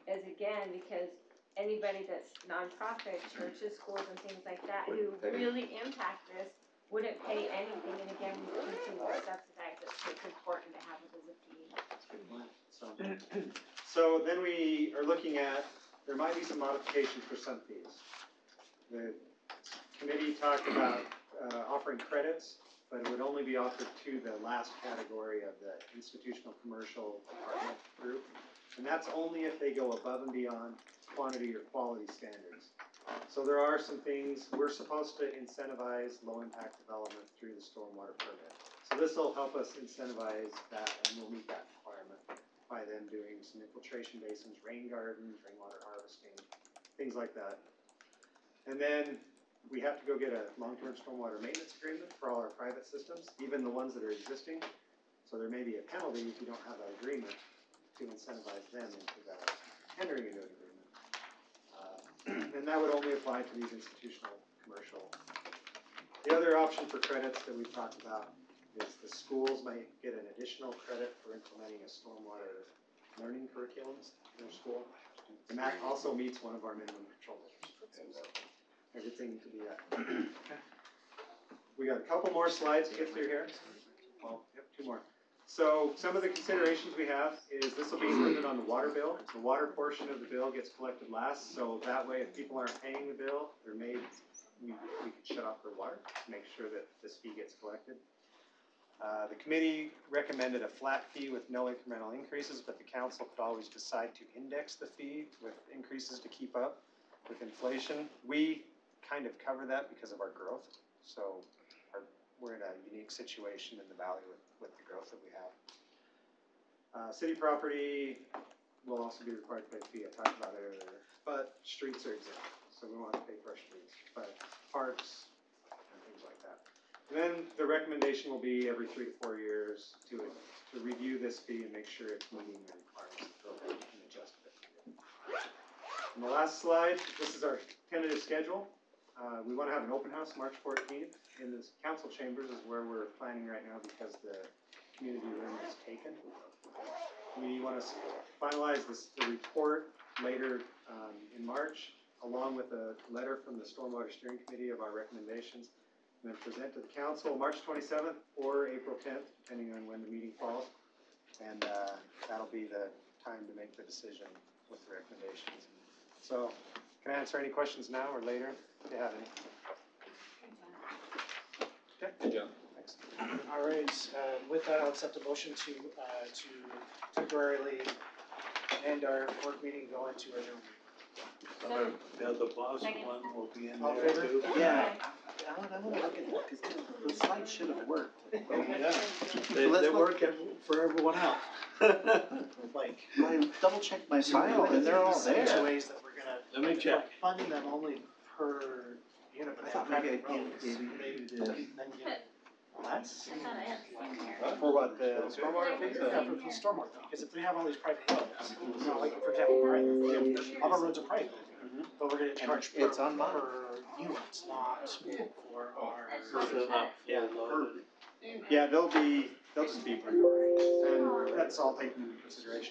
is again, because anybody that's nonprofit, churches, schools and things like that who really impact this wouldn't pay anything. And again, we continue to subsidize it. So it's important to have it as a fee. So then we are looking at, there might be some modifications for some fees. The committee talked about offering credits, but it would only be offered to the last category of the institutional commercial apartment group. And that's only if they go above and beyond quantity or quality standards. So there are some things, we're supposed to incentivize low impact development through the stormwater permit. So this will help us incentivize that, and we'll meet that requirement by them doing some infiltration basins, rain gardens, rainwater harvesting, things like that. And then we have to go get a long-term stormwater maintenance agreement for all our private systems, even the ones that are existing. So there may be a penalty if you don't have that agreement to incentivize them into that entering into an agreement. And that would only apply to these institutional commercial. The other option for credits that we've talked about is the schools might get an additional credit for implementing a stormwater learning curriculums in their school. And that also meets one of our minimum control measures. So everything to be at. We got a couple more slides to get through here. Well, yep, 2 more. So some of the considerations we have is this will be included on the water bill. The water portion of the bill gets collected last, so that way if people aren't paying the bill, we could shut off their water to make sure that this fee gets collected. The committee recommended a flat fee with no incremental increases, but the council could always decide to index the fee with increases to keep up with inflation. We kind of cover that because of our growth. So we're in a unique situation in the valley with the growth that we have. City property will also be required to pay a fee, I talked about it earlier, but streets are exempt, so we won't have to pay for our streets, but parks and things like that. And then the recommendation will be every 3 to 4 years to review this fee and make sure it's meeting the requirements of the program and adjust it. On the last slide, this is our tentative schedule. We want to have an open house March 14th in the council chambers is where we're planning right now because the community room is taken. We want to finalize the report later in March, along with a letter from the Stormwater Steering Committee of our recommendations, and then present to the council March 27th or April 10th, depending on when the meeting falls. And that'll be the time to make the decision with the recommendations. So, can I answer any questions now or later if you have any? Okay. Good job. Thanks. All right, with that, I'll accept a motion to temporarily end our work meeting, go into a new. Yeah, the Boston Second. one will be in All in there favor? too. Yeah, I wanna look at that, cause the slide should have worked. Yeah, Let's they look. work for everyone else. Like, I double checked my file and they're all There's there. ways that we're gonna. Let me check. Funding them only per unit, but I I thought thought maybe private I roads, gave they you the- then get less. I thought I had seen here. For what, the stormwater fees? Yeah, for the stormwater, because if we have all these private roads, you know, like for example, private, all our roads are private. But we're gonna charge per, It's on mine. per unit, not for our. This is not Yeah. full loaded. Yeah, they'll just be pre-arranged, and that's all taken into consideration.